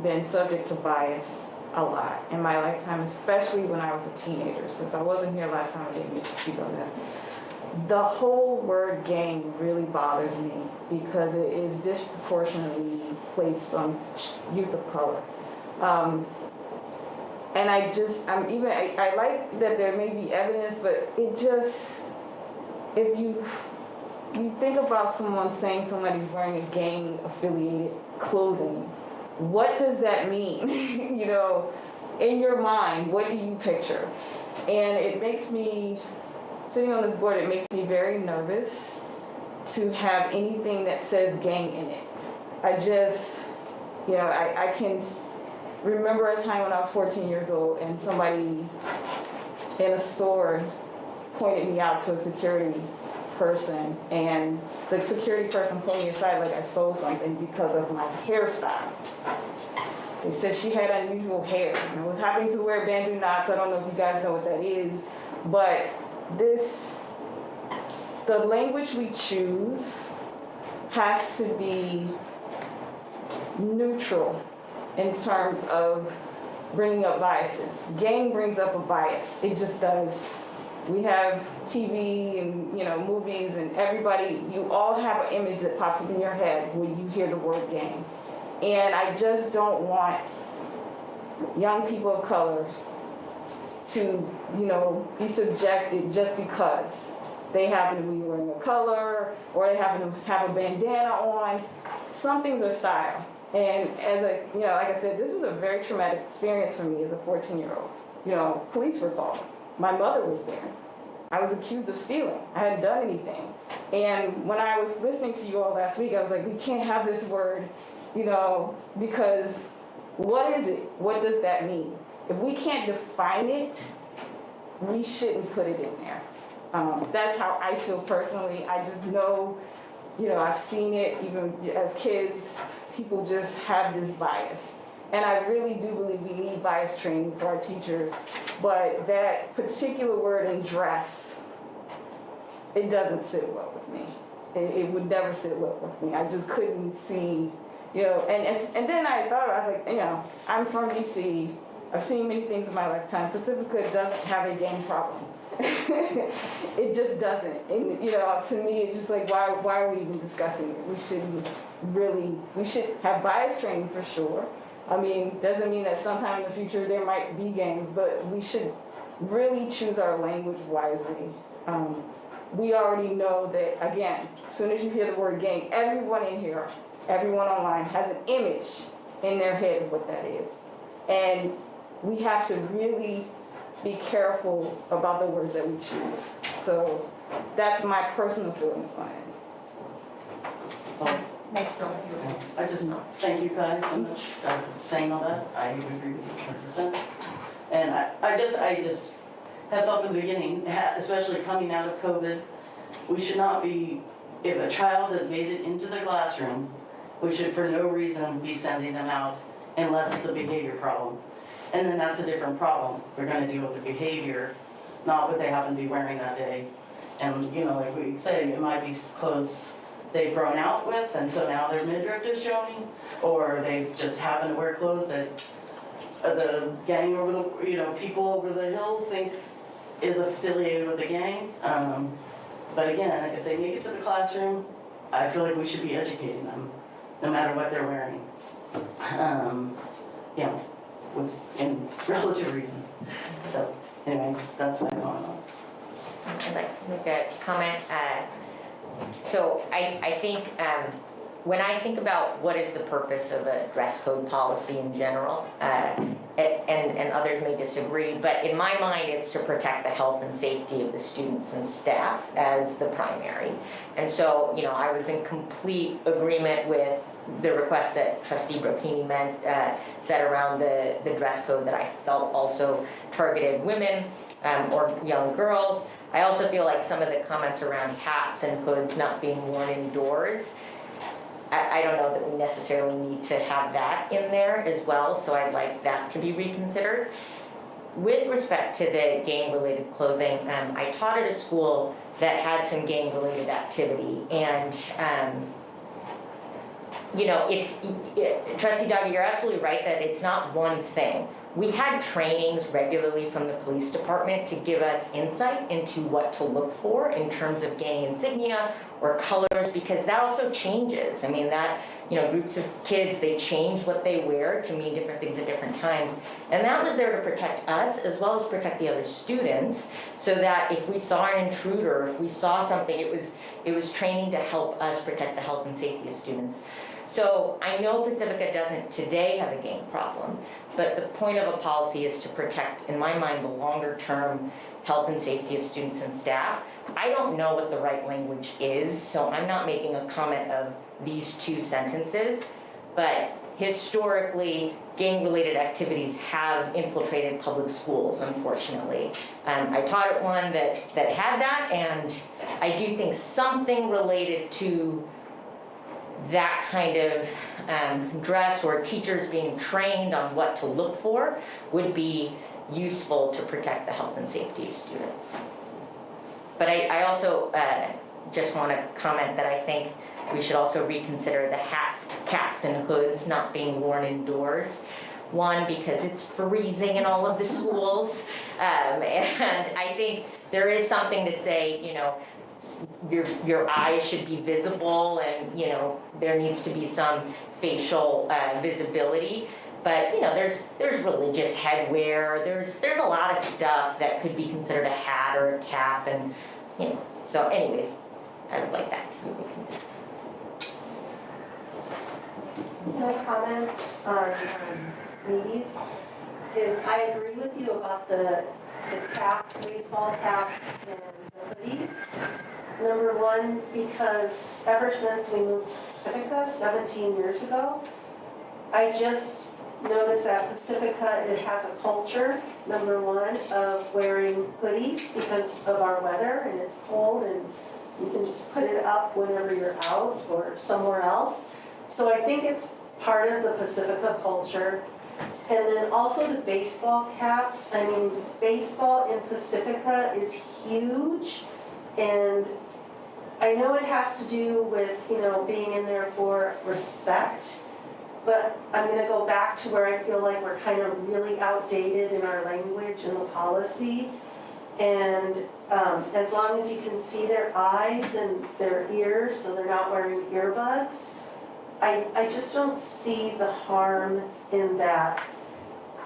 been subject to bias a lot in my lifetime, especially when I was a teenager, since I wasn't here last time I didn't get to speak on this. The whole word gang really bothers me because it is disproportionately placed on youth of color. And I like that there may be evidence, but it just, if you think about someone saying somebody's wearing a gang affiliated clothing, what does that mean? You know, in your mind, what do you picture? And it makes me, sitting on this board, it makes me very nervous to have anything that says gang in it. I just, you know, I can remember a time when I was 14 years old and somebody in a store pointed me out to a security person, and the security person pulled me aside like I stole something because of my hairstyle. They said she had unusual hair. And I was having to wear bandeau knots. I don't know if you guys know what that is, but the language we choose has to be neutral in terms of bringing up biases. Gang brings up a bias. It just does. We have TV and, you know, movies, and everybody, you all have an image that pops up in your head when you hear the word gang. And I just don't want young people of color to, you know, be subjected just because they happen to be wearing a color or they happen to have a bandana on. Some things are style. And as a, you know, like I said, this was a very traumatic experience for me as a 14-year-old. You know, police were called. My mother was there. I was accused of stealing. I hadn't done anything. And when I was listening to you all last week, I was like, we can't have this word, you know, because what is it? What does that mean? If we can't define it, we shouldn't put it in there. That's how I feel personally. I just know, you know, I've seen it even as kids. People just have this bias. And I really do believe we need bias training for our teachers. But that particular word in dress, it doesn't sit well with me. It would never sit well with me. I just couldn't see, you know, and then I thought, I was like, you know, I'm from DC. I've seen many things in my lifetime. Pacifica doesn't have a gang problem. It just doesn't. And, you know, to me, it's just like, why are we even discussing it? We should have bias training for sure. I mean, doesn't mean that sometime in the future there might be gangs, but we should really choose our language wisely. We already know that, again, as soon as you hear the word gang, everyone in here, everyone online has an image in their head of what that is. And we have to really be careful about the words that we choose. So that's my personal feelings on it. Nice to meet you. I just, thank you guys so much for saying all that. I agree with you 100%. And I just have thought from the beginning, especially coming out of COVID, we should not be, if a child has made it into the classroom, we should for no reason be sending them out unless it's a behavior problem. And then that's a different problem. We're gonna deal with the behavior, not what they happen to be wearing that day. And, you know, like we say, it might be clothes they've grown out with, and so now their midriff is showing, or they just happen to wear clothes that the gang over the, you know, people over the hill think is affiliated with the gang. But again, if they make it to the classroom, I feel like we should be educating them, no matter what they're wearing. You know, in relative reason. So anyway, that's my comment on it. I'd like to make a comment. So I think when I think about what is the purpose of a dress code policy in general, and others may disagree, but in my mind, it's to protect the health and safety of the students and staff as the primary. And so, you know, I was in complete agreement with the request that Trustee Brocchini said around the dress code that I felt also targeted women or young girls. I also feel like some of the comments around hats and hoods not being worn indoors, I don't know that we necessarily need to have that in there as well, so I'd like that to be reconsidered. With respect to the gang-related clothing, I taught at a school that had some gang-related activity, and you know, Trustee Duggar, you're absolutely right that it's not one thing. We had trainings regularly from the police department to give us insight into what to look for in terms of gang insignia or colors, because that also changes. I mean, that, you know, groups of kids, they change what they wear to mean different things at different times. And that was there to protect us as well as protect the other students, so that if we saw an intruder, if we saw something, it was training to help us protect the health and safety of students. So I know Pacifica doesn't today have a gang problem, but the point of a policy is to protect, in my mind, the longer term health and safety of students and staff. I don't know what the right language is, so I'm not making a comment of these two sentences, but historically, gang-related activities have infiltrated public schools, unfortunately. I taught at one that had that, and I do think something related to that kind of dress, or teachers being trained on what to look for, would be useful to protect the health and safety of students. But I also just want to comment that I think we should also reconsider the hats, caps, and hoods not being worn indoors. One, because it's freezing in all of the schools, and I think there is something to say, you know, your eyes should be visible, and, you know, there needs to be some facial visibility. But, you know, there's religious headwear, there's a lot of stuff that could be considered a hat or a cap, and, you know, so anyways, I would like that to be reconsidered. Can I comment on these? I agree with you about the caps, baseball caps, and the hoodies. Number one, because ever since we moved to Pacifica 17 years ago, I just noticed that Pacifica, it has a culture, number one, of wearing hoodies because of our weather, and it's cold, and you can just put it up whenever you're out or somewhere else. So I think it's part of the Pacifica culture. And then also the baseball caps. I mean, baseball in Pacifica is huge, and I know it has to do with, you know, being in there for respect, but I'm going to go back to where I feel like we're kind of really outdated in our language and the policy. And as long as you can see their eyes and their ears, so they're not wearing earbuds, I just don't see the harm in that.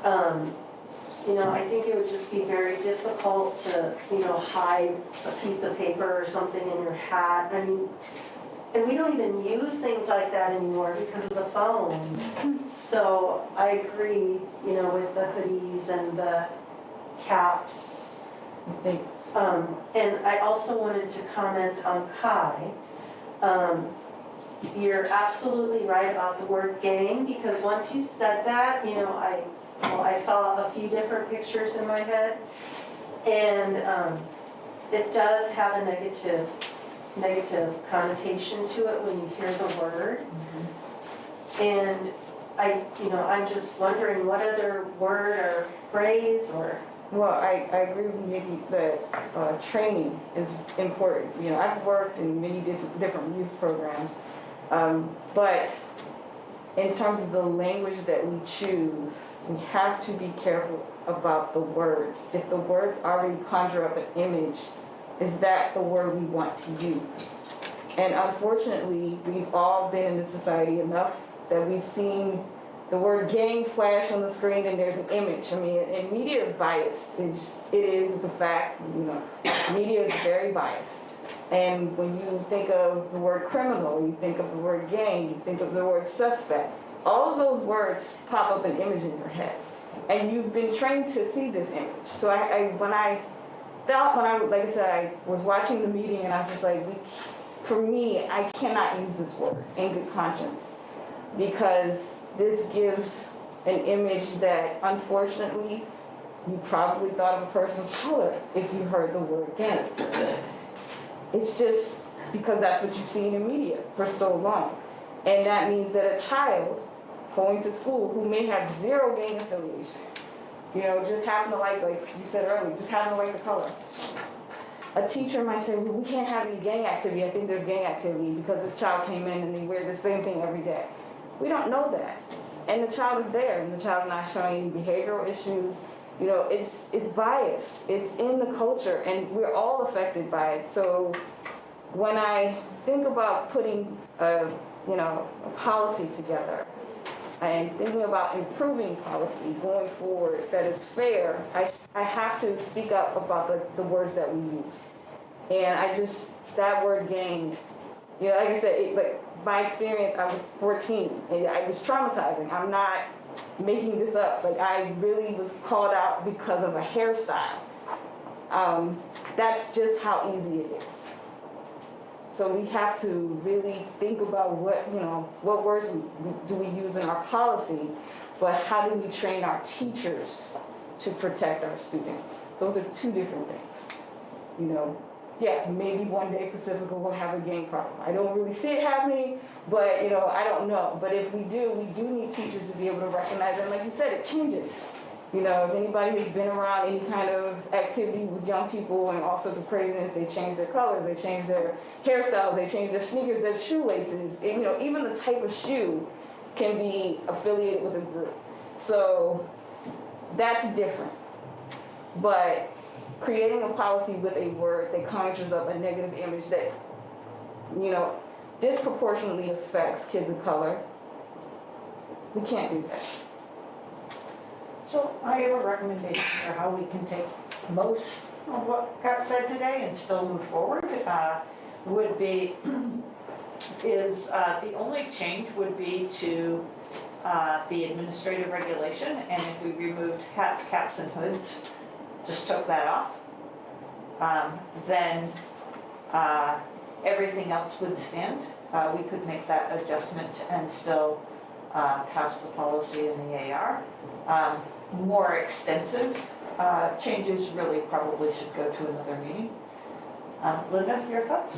You know, I think it would just be very difficult to, you know, hide a piece of paper or something in your hat. I mean, and we don't even use things like that anymore because of the phones. So I agree, you know, with the hoodies and the caps. And I also wanted to comment on Kai. You're absolutely right about the word gang, because once you said that, you know, I saw a few different pictures in my head. And it does have a negative connotation to it when you hear the word. And I'm just wondering what other word or phrase or. Well, I agree with Nikki that training is important. You know, I've worked in many different youth programs, but in terms of the language that we choose, we have to be careful about the words. If the words already conjure up an image, is that the word we want to use? And unfortunately, we've all been in this society enough that we've seen the word gang flash on the screen and there's an image. I mean, and media is biased. It's a fact, you know. Media is very biased. And when you think of the word criminal, you think of the word gang, you think of the word suspect, all of those words pop up an image in your head. And you've been trained to see this image. So I was watching the meeting and I was just like, for me, I cannot use this word in good conscience, because this gives an image that, unfortunately, you probably thought of a person of color if you heard the word gang. It's just because that's what you've seen in media for so long. And that means that a child going to school who may have zero gang affiliation, you know, just happen to like you said earlier, just happen to like the color. A teacher might say, well, we can't have any gang activity. I think there's gang activity because this child came in and they wear the same thing every day. We don't know that. And the child is there, and the child's not showing any behavioral issues. You know, it's bias. It's in the culture, and we're all affected by it. So when I think about putting a policy together and thinking about improving policy going forward that is fair, I have to speak up about the words that we use. And that word gang, you know, like I said, my experience, I was 14, and it was traumatizing. I'm not making this up. I really was called out because of a hairstyle. That's just how easy it is. So we have to really think about what words do we use in our policy, but how do we train our teachers to protect our students? Those are two different things, you know. Yeah, maybe one day Pacifica will have a gang problem. I don't really see it happening, but I don't know. But if we do need teachers to be able to recognize it. And like you said, it changes. You know, if anybody has been around any kind of activity with young people and all sorts of craziness, they change their colors, they change their hairstyles, they change their sneakers, their shoelaces. Even the type of shoe can be affiliated with a group. So that's different. But creating a policy with a word that conjures up a negative image that, disproportionately affects kids of color, we can't do that. So I have a recommendation for how we can take most of what got said today and still move forward. The only change would be to the administrative regulation, and if we removed hats, caps, and hoods, just took that off, then everything else would stand. We could make that adjustment and still pass the policy in the AR. More extensive changes really probably should go to another meeting. Linda, your thoughts?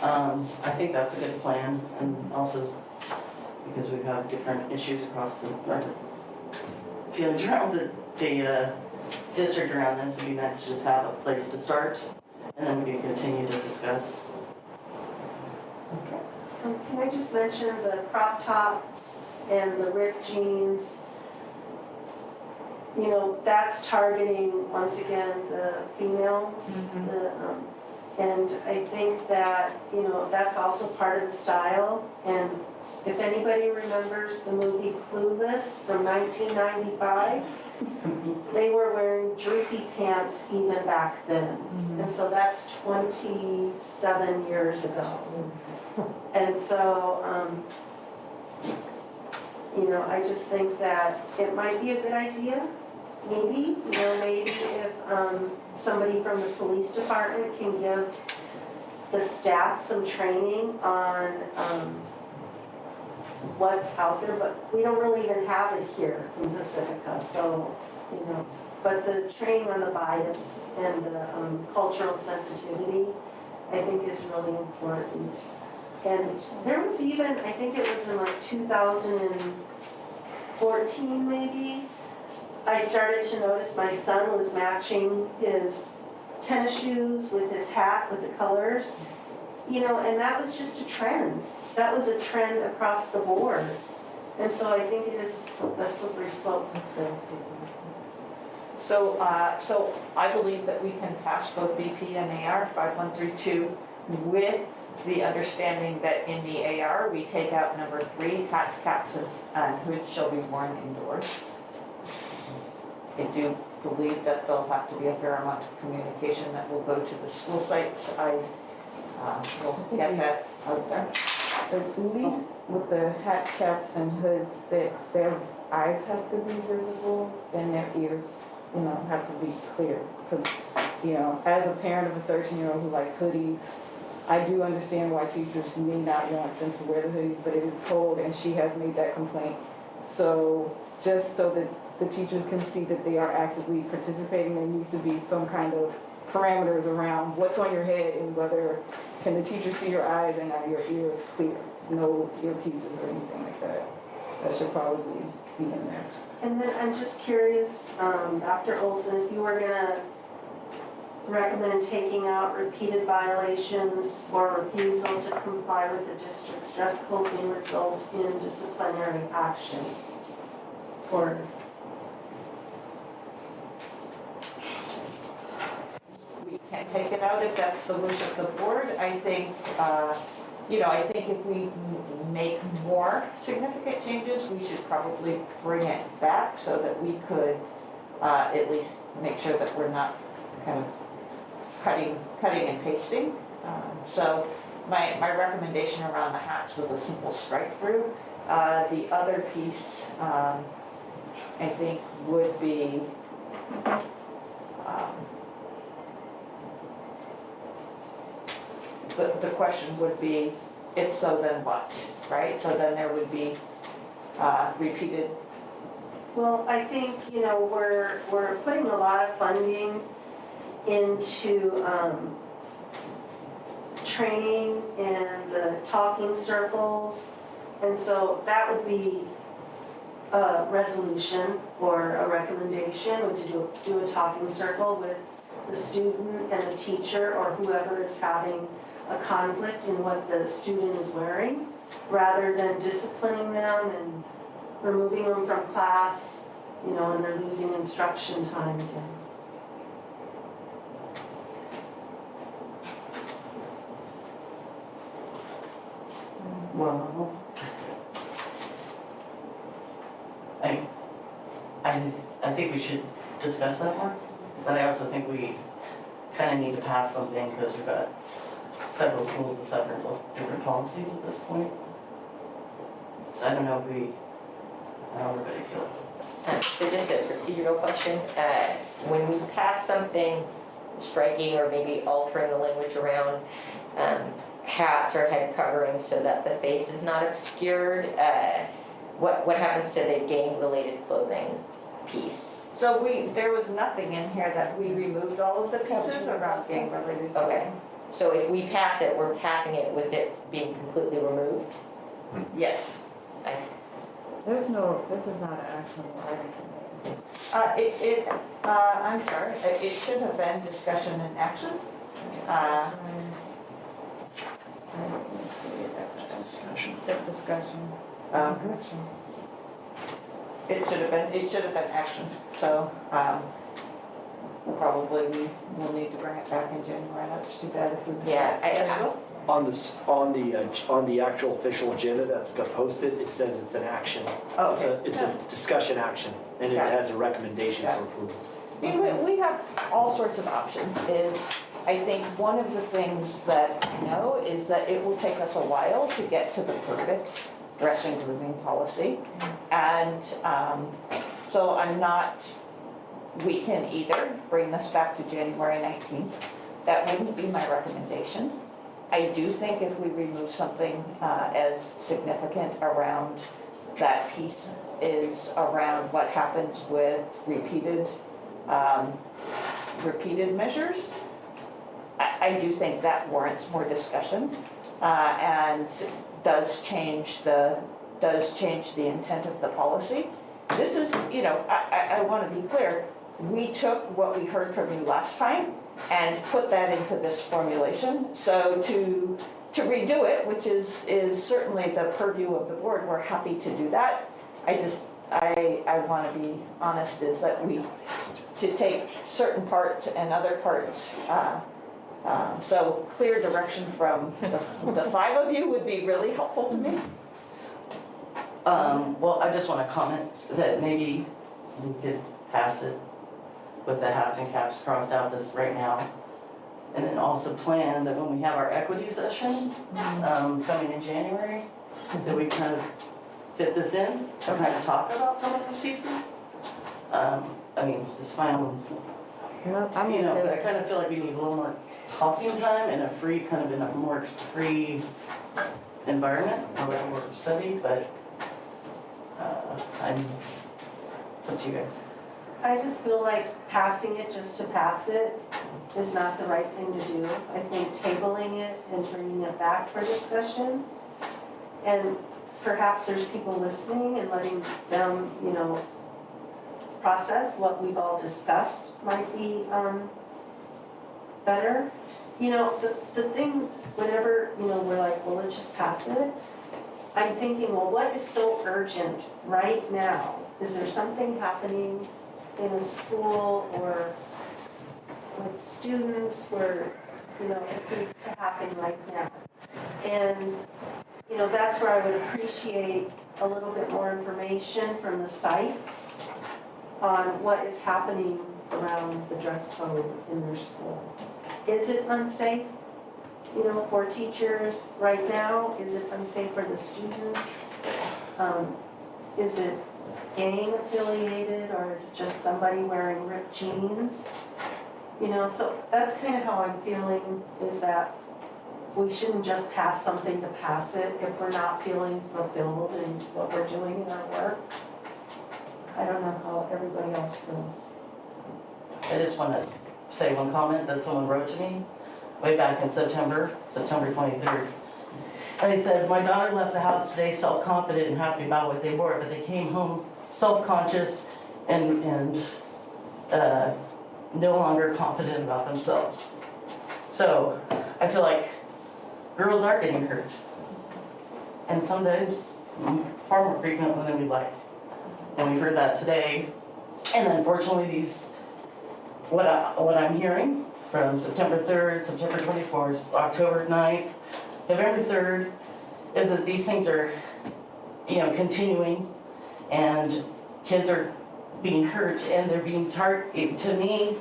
I think that's a good plan, and also because we've had different issues across the feelings around the district around this, it'd be nice to just have a place to start, and then we can continue to discuss. Okay. Can I just mention the crop tops and the ripped jeans? That's targeting, once again, the females. And I think that, that's also part of the style. And if anybody remembers the movie Clueless from 1995, they were wearing droopy pants even back then. And so that's 27 years ago. And so, I just think that it might be a good idea maybe if somebody from the police department can give the staff some training on what's out there, but we don't really even have it here in Pacifica, so, but the training on the bias and the cultural sensitivity, I think is really important. And there was even, I think it was in like 2014 maybe, I started to notice my son was matching his tennis shoes with his hat with the colors, and that was just a trend. That was a trend across the board. And so I think it is a slippery slope. So I believe that we can pass both BP and AR 5132 with the understanding that in the AR, we take out number 3, hats, caps, and hoods shall be worn indoors. I do believe that there'll have to be a fair amount of communication that will go to the school sites. I will get that out there. At least with the hats, caps, and hoods, that their eyes have to be visible and their ears, have to be clear. Because, as a parent of a 13-year-old who likes hoodies, I do understand why teachers may not want them to wear the hoodies, but it is cold, and she has made that complaint. So just so that the teachers can see that they are actively participating, there needs to be some kind of parameters around what's on your head and whether can the teacher see your eyes and are your ears clear, no earpieces or anything like that. That should probably be in there. And then I'm just curious, Dr. Olson, if you were gonna recommend taking out repeated violations or refusal to comply with the district's dress code may result in disciplinary action. Or We can take it out if that's the wish of the board. I think, I think if we make more significant changes, we should probably bring it back so that we could at least make sure that we're not kind of cutting and pasting. So my recommendation around the hats was a simple strike through. The other piece, I think, would be the question would be, if so, then what, right? So then there would be repeated. well, I think, we're putting a lot of funding into training and the talking circles. And so that would be a resolution or a recommendation, would to do a talking circle with the student and the teacher or whoever is having a conflict in what the student is wearing, rather than disciplining them and removing them from class, and they're losing instruction time again. Well, I think we should discuss that more, but I also think we kind of need to pass something because we've got several schools with several different policies at this point. So I don't know how everybody feels. So just a procedural question, when we pass something striking or maybe altering the language around hats or head coverings so that the face is not obscured, what happens to the gang-related clothing piece? So there was nothing in here that we removed all of the pieces around gang-related. Okay, so if we pass it, we're passing it with it being completely removed? Yes. This is not an actual item today. I'm sorry, it should have been discussion and action. Just discussion. Except discussion. It should have been action, so, probably we will need to bring it back in January, that's too bad if we. Yeah, On the actual official agenda that got posted, it says it's an action. Oh, It's okay. it's a discussion action, and it Got it. has a recommendation for approval. We have all sorts of options. I think one of the things that I know is that it will take us a while to get to the perfect dressing grooming policy. And so I'm not We can either bring this back to January 19th. That wouldn't be my recommendation. I do think if we remove something as significant around that piece is around what happens with repeated measures, I do think that warrants more discussion and does change the intent of the policy. This is, I want to be clear, we took what we heard from you last time and put that into this formulation. So to redo it, which is certainly the purview of the board, we're happy to do that. I want to be honest, is that to take certain parts and other parts, so clear direction from the five of you would be really helpful to me. Well, I just want to comment that maybe we could pass it with the hats and caps crossed out this right now. And then also plan that when we have our equity session, coming in January, that we kind of fit this in, to kind of talk about some of those pieces. I mean, it's fine. But I kind of feel like we need a little more talking time and in a more free environment, or like more study, but it's up to you guys. I just feel like passing it just to pass it is not the right thing to do. I think tabling it and bringing it back for discussion, and perhaps there's people listening and letting them, process what we've all discussed might be better. The thing, whenever, we're like, well, let's just pass it, I'm thinking, well, what is so urgent right now? Is there something happening in a school or with students where, it needs to happen right now? And, that's where I would appreciate a little bit more information from the sites on what is happening around the dress code in their school. Is it unsafe, for teachers right now? Is it unsafe for the students? Is it gang affiliated, or is it just somebody wearing ripped jeans? So that's kind of how I'm feeling, is that we shouldn't just pass something to pass it if we're not feeling fulfilled in what we're doing in our work. I don't know how everybody else feels. I just want to say one comment that someone wrote to me way back in September 23rd. And they said, my daughter left the house today self-confident and happy about what they wore, but they came home self-conscious and no longer confident about themselves. So I feel like girls are getting hurt. And sometimes far more frequently than we like. And we heard that today. And unfortunately, what I'm hearing from September 3rd, September 24th, October 9th, November 3rd, is that these things are, continuing, and kids are being hurt, and they're being targeted. To me,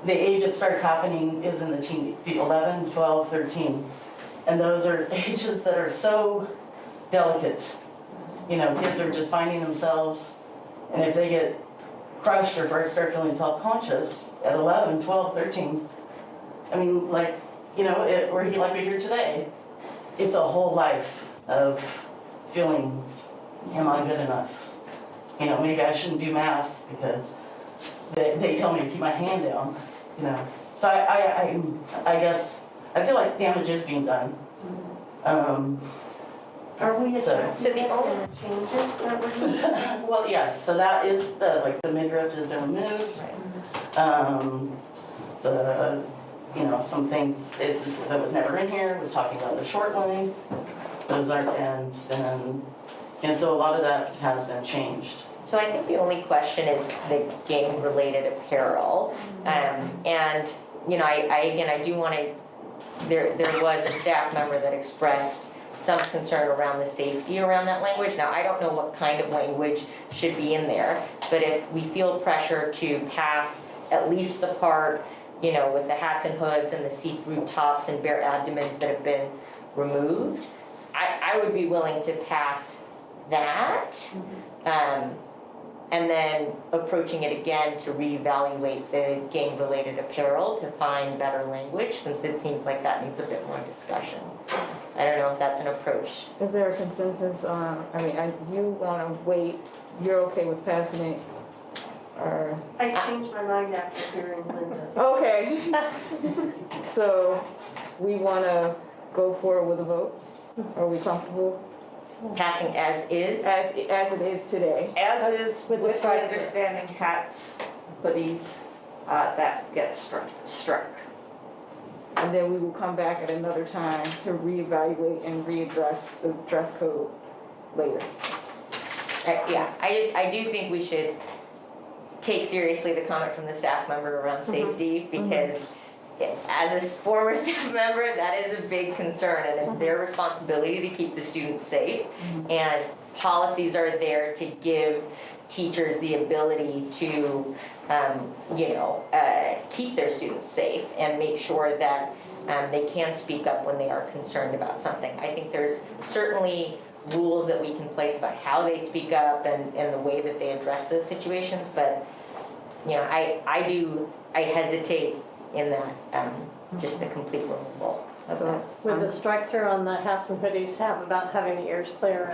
the age it starts happening is in the 11, 12, 13. And those are ages that are so delicate. Kids are just finding themselves, and if they get crushed or first start feeling self-conscious at 11, 12, 13, I mean, like we hear today, it's a whole life of feeling, am I good enough? Maybe I shouldn't do math because they tell me to keep my hand down, So I guess, I feel like damage is being done. Are we addressing So the the changes that we're doing? Well, yes, so that is the midriff has been removed. Some things that was never in here was talking about the short line. Those aren't, and then, so a lot of that has been changed. So I think the only question is the gang-related apparel. And, I do want to, there was a staff member that expressed some concern around the safety around that language. Now, I don't know what kind of language should be in there, but if we feel pressure to pass at least the part, with the hats and hoods and the see-through tops and bare abdomens that have been removed, I would be willing to pass that. And then approaching it again to reevaluate the gang-related apparel to find better language, since it seems like that needs a bit more discussion. I don't know if that's an approach. Is there a consensus on, you wanna wait, you're okay with passing it? Or, I changed my mind after hearing Linda's. okay. So, we wanna go forward with a vote? Are we comfortable? Passing as is? As it is today? As is, With the with the strike. understanding hats, hoodies, that gets struck. And then we will come back at another time to reevaluate and readdress the dress code later. Yeah, I do think we should take seriously the comment from the staff member around safety, because as a former staff member, that is a big concern, and it's their responsibility to keep the students safe. And policies are there to give teachers the ability to, keep their students safe and make sure that they can speak up when they are concerned about something. I think there's certainly rules that we can place about how they speak up and the way that they address those situations, but I hesitate in that, just the complete removal of that. With the strike through on the hats and hoodies, have about having the ears clear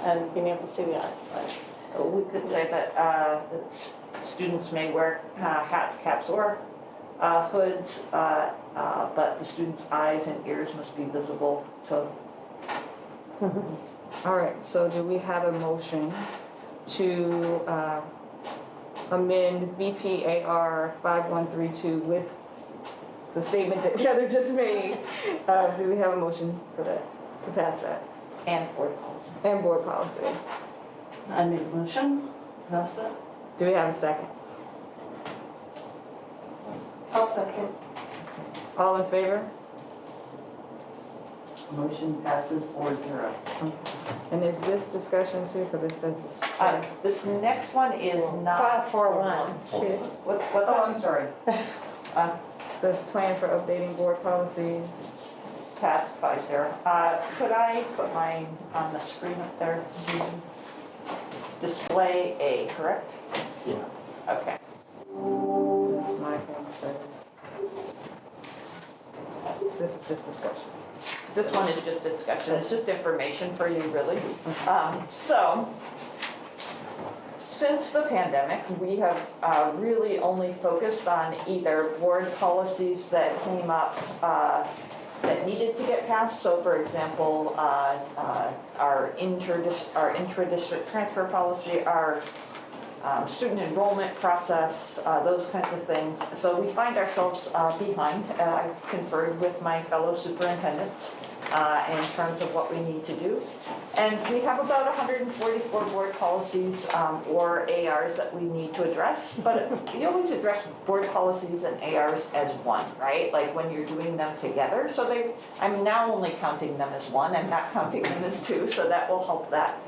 and being able to see the eyes. We could say that the students may wear hats, caps, or hoods, but the students' eyes and ears must be visible to. All right, so do we have a motion to amend BPAR 5132 with the statement that Heather just made? Do we have a motion for that, to pass that? And board policy. And board policy. I make a motion, pass that. Do we have a second? I'll second. All in favor? Motion passes 4-0. And is this discussion too, for this says This next one is not. 541. What's Oh, that? I'm sorry. this plan for updating board policies? Passed 5-0. Could I put mine on the screen up there? Display A, correct? Yeah. Okay. Since my thing says. This is just discussion. This one is just discussion, it's just information for you, really. Since the pandemic, we have really only focused on either board policies that came up that needed to get passed. So for example, our intra-district transfer policy, our student enrollment process, those kinds of things. So we find ourselves behind. I've conferred with my fellow superintendents in terms of what we need to do. And we have about 144 board policies or ARs that we need to address. But you always address board policies and ARs as one, right? Like when you're doing them together. So I'm now only counting them as one. I'm not counting them as two, so that will help that.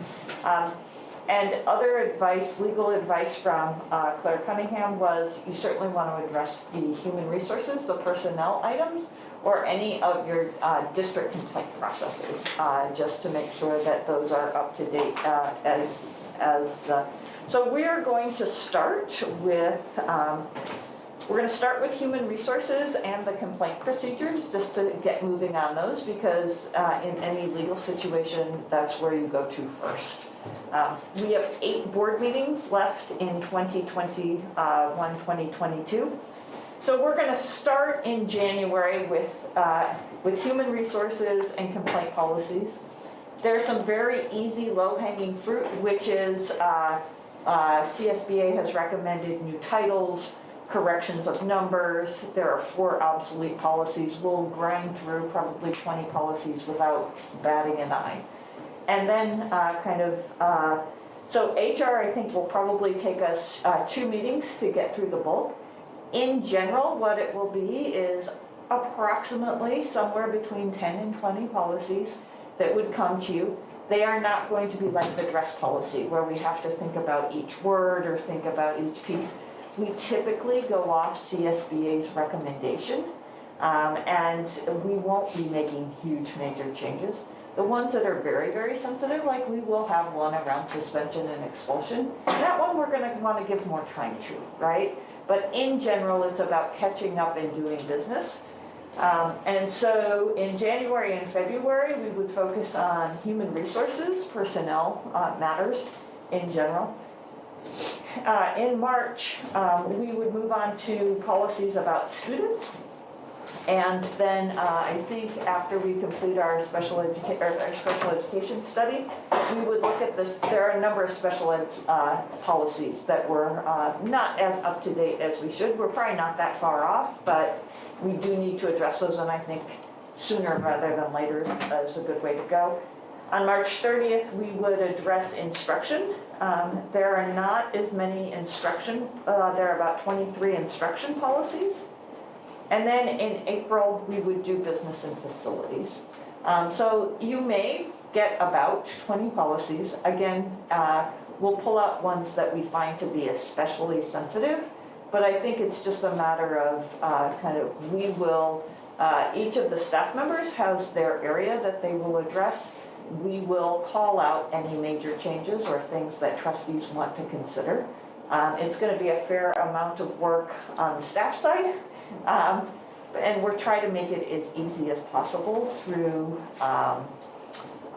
And other advice, legal advice from Claire Cunningham was you certainly want to address the human resources, the personnel items, or any of your district complaint processes, just to make sure that those are up to date so we're going to start with human resources and the complaint procedures, just to get moving on those, because in any legal situation, that's where you go to first. We have 8 board meetings left in 2021, 2022. So we're going to start in January with human resources and complaint policies. There's some very easy low-hanging fruit, which is CSBA has recommended new titles, corrections of numbers. There are 4 obsolete policies. We'll grind through probably 20 policies without batting an eye. And then so HR, I think, will probably take us 2 meetings to get through the bulk. In general, what it will be is approximately somewhere between 10 and 20 policies that would come to you. They are not going to be like the dress policy, where we have to think about each word or think about each piece. We typically go off CSBA's recommendation, and we won't be making huge major changes. The ones that are very, very sensitive, like we will have one around suspension and expulsion. That one we're gonna wanna give more time to, right? But in general, it's about catching up and doing business. And so in January and February, we would focus on human resources, personnel matters in general. In March, we would move on to policies about students. And then I think after we complete our special education study, we would look at this. There are a number of special ed policies that were not as up to date as we should. We're probably not that far off, but we do need to address those, and I think sooner rather than later is a good way to go. On March 30th, we would address instruction. There are not as many instruction, there are about 23 instruction policies. And then in April, we would do business and facilities. So you may get about 20 policies. Again, we'll pull out ones that we find to be especially sensitive, but I think it's just a matter of we will, each of the staff members has their area that they will address. We will call out any major changes or things that trustees want to consider. It's going to be a fair amount of work on the staff side. And we're trying to make it as easy as possible through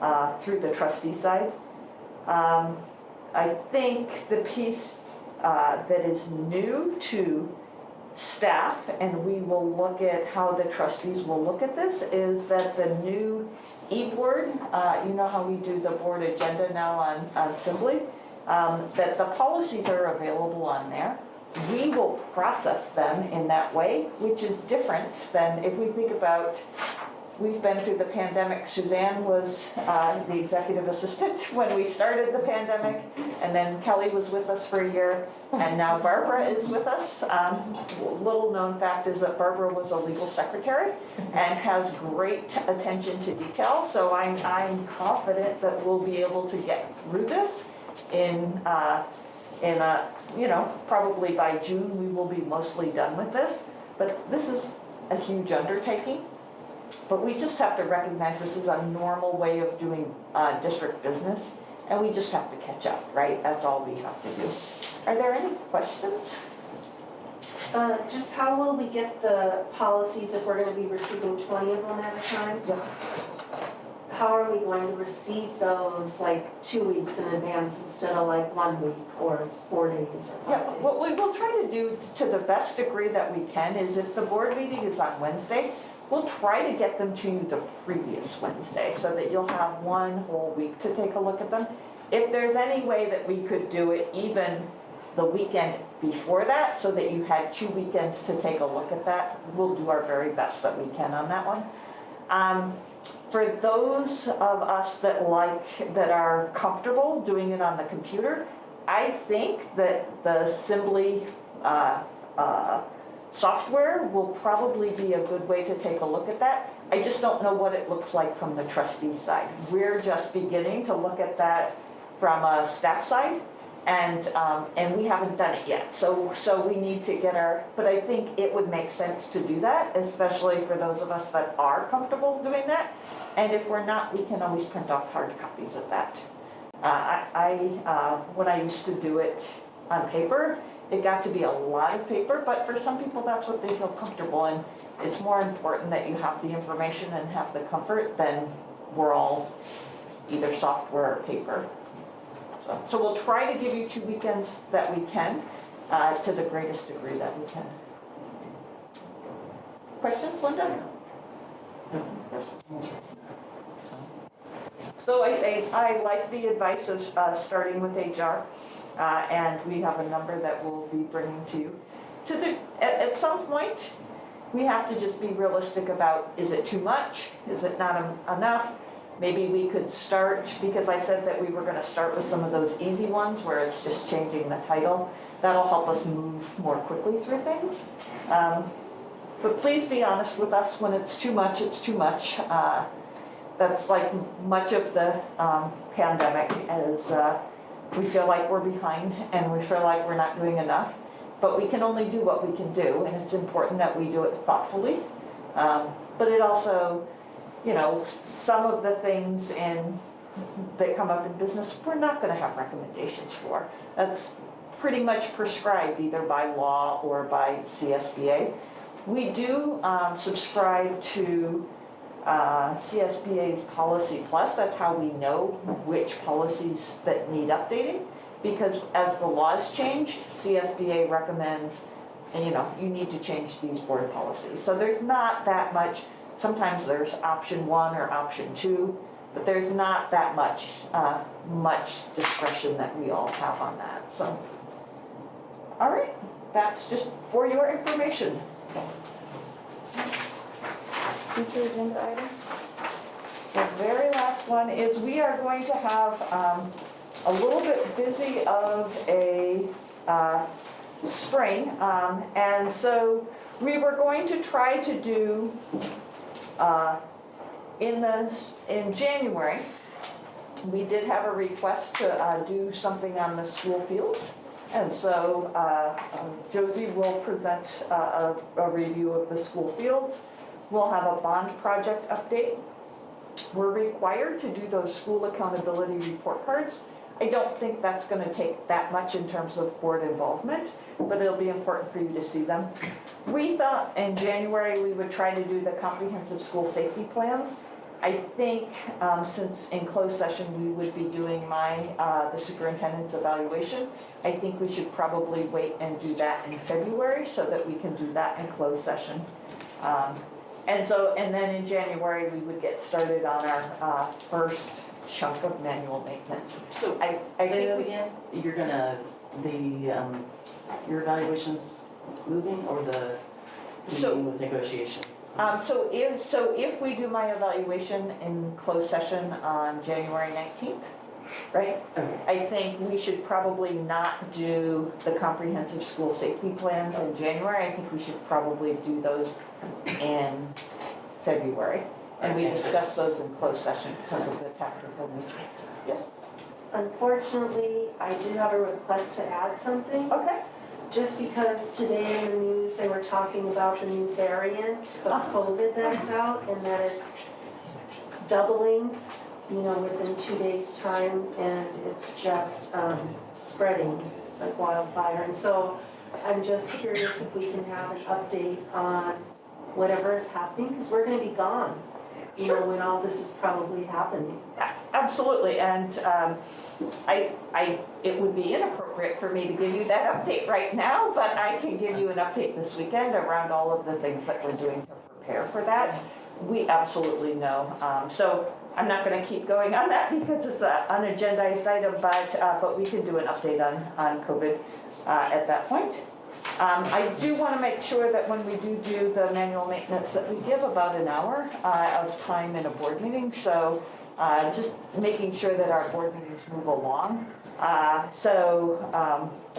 the trustee side. I think the piece that is new to staff, and we will look at how the trustees will look at this, is that the new e-board, you know how we do the board agenda now on Assembly, that the policies are available on there. We will process them in that way, which is different than if we think about, we've been through the pandemic. Suzanne was the executive assistant when we started the pandemic, and then Kelly was with us for a year, and now Barbara is with us. Little known fact is that Barbara was a legal secretary and has great attention to detail, so I'm confident that we'll be able to get through this in probably by June we will be mostly done with this. But this is a huge undertaking. But we just have to recognize this is a normal way of doing district business, and we just have to catch up, right? That's all we have to do. Are there any questions? Just how will we get the policies if we're going to be receiving 20 of them at a time? Yeah. How are we going to receive those like 2 weeks in advance instead of like 1 week or 4 days or 5 Yeah, days? what we will try to do to the best degree that we can is if the board meeting is on Wednesday, we'll try to get them to you the previous Wednesday so that you'll have one whole week to take a look at them. If there's any way that we could do it even the weekend before that so that you had 2 weekends to take a look at that, we'll do our very best that we can on that one. For those of us that are comfortable doing it on the computer, I think that the Assembly software will probably be a good way to take a look at that. I just don't know what it looks like from the trustees side. We're just beginning to look at that from a staff side, and we haven't done it yet. So we need to get but I think it would make sense to do that, especially for those of us that are comfortable doing that. And if we're not, we can always print off hard copies of that. When I used to do it on paper, it got to be a lot of paper, but for some people that's what they feel comfortable in. It's more important that you have the information and have the comfort than we're all either software or paper. So we'll try to give you 2 weekends that we can, to the greatest degree that we can. Questions, Linda? So I like the advice of starting with HR, and we have a number that we'll be bringing to you. At some point, we have to just be realistic about, is it too much? Is it not enough? Maybe we could start, because I said that we were going to start with some of those easy ones where it's just changing the title. That'll help us move more quickly through things. But please be honest with us. When it's too much, it's too much. That's like much of the pandemic, as we feel like we're behind and we feel like we're not doing enough. But we can only do what we can do, and it's important that we do it thoughtfully. But it also, you know, some of the things that come up in business, we're not gonna have recommendations for. That's pretty much prescribed either by law or by CSBA. We do subscribe to CSBA's Policy Plus. That's how we know which policies that need updating. Because as the laws change, CSBA recommends, and you know, you need to change these board policies. So there's not that much, sometimes there's option 1 or option 2, but there's not that much discretion that we all have on that, so. All right, that's just for your information. Future agenda item? The very last one is we are going to have a little bit busy of a spring, and so we were going to try to do in January. We did have a request to do something on the school fields, and so Josie will present a review of the school fields. We'll have a bond project update. We're required to do those school accountability report cards. I don't think that's going to take that much in terms of board involvement, but it'll be important for you to see them. We thought in January we would try to do the comprehensive school safety plans. I think since in closed session we would be doing the superintendent's evaluation, I think we should probably wait and do that in February so that we can do that in closed session. And then in January we would get started on our first chunk of manual maintenance. So I say think that we, again, you're gonna, your evaluation's moving or the meeting with negotiations? so if we do my evaluation in closed session on January 19th, right? Okay. I think we should probably not do the comprehensive school safety plans in January. I think we should probably do those in February. And we Okay. discuss those in closed session because of the tactical nature. Yes? Unfortunately, I do have a request to add something. Okay. Just because today in the news, they were talking about the new variant of COVID that's out and that it's doubling, you know, within 2 days' time, and it's just spreading like wildfire. And so I'm just curious if we can have an update on whatever is happening, because we're gonna be gone, you know, when all this is probably happening. Absolutely, and it would be inappropriate for me to give you that update right now, but I can give you an update this weekend around all of the things that we're doing to prepare for that. We absolutely know. So I'm not going to keep going on that because it's an unagendized item, but we can do an update on COVID at that point. I do want to make sure that when we do the manual maintenance that we give about an hour of time in a board meeting. So just making sure that our board meetings move along.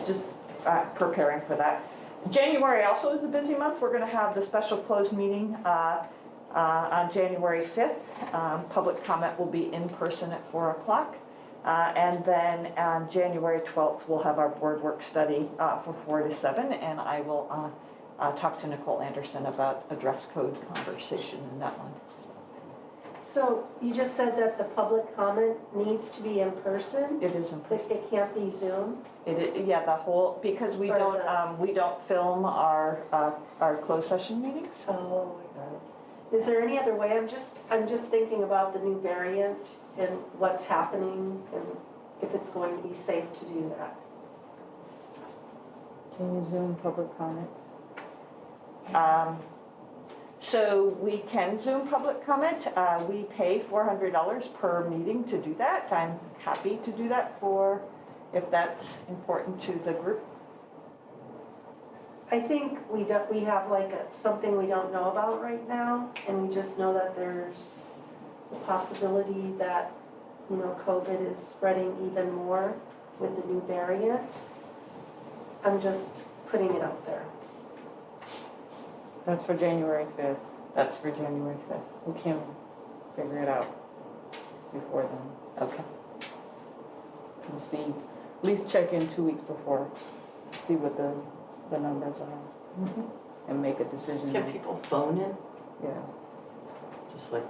Just preparing for that. January also is a busy month. We're going to have the special closed meeting on January 5th. Public comment will be in person at 4 o'clock. And then on January 12th, we'll have our board work study from 4 to 7, and I will talk to Nicole Anderson about a dress code conversation in that one. So you just said that the public comment needs to be in person? It is in Like person. it can't be Zoom? Yeah, the whole, because we Or don't film our closed session meetings. Oh, I got it. Is there any other way? I'm just thinking about the new variant and what's happening and if it's going to be safe to do that. Can you Zoom public comment? So we can Zoom public comment. We pay $400 per meeting to do that. I'm happy to do that if that's important to the group. I think we have like something we don't know about right now, and we just know that there's the possibility that, you know, COVID is spreading even more with the new variant. I'm just putting it out there. That's for January 5th. That's for January 5th. We can figure it out before then. Okay. We'll see, at least check in 2 weeks before, see what the numbers are, and make a decision. Can people phone in? Yeah. Just like,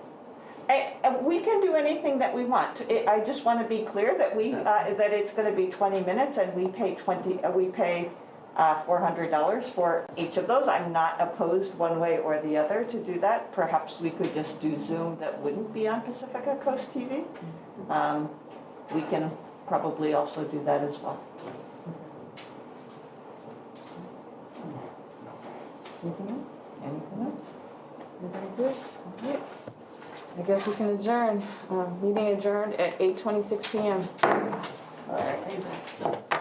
We can do anything that we want. I just want to be clear that that it's going to be 20 minutes and we pay $400 for each of those. I'm not opposed one way or the other to do that. Perhaps we could just do Zoom that wouldn't be on Pacifica Coast TV. We can probably also do that as well. Anything else? Everybody good? All right. I guess we can adjourn. Meeting adjourned at 8:26 PM. All right.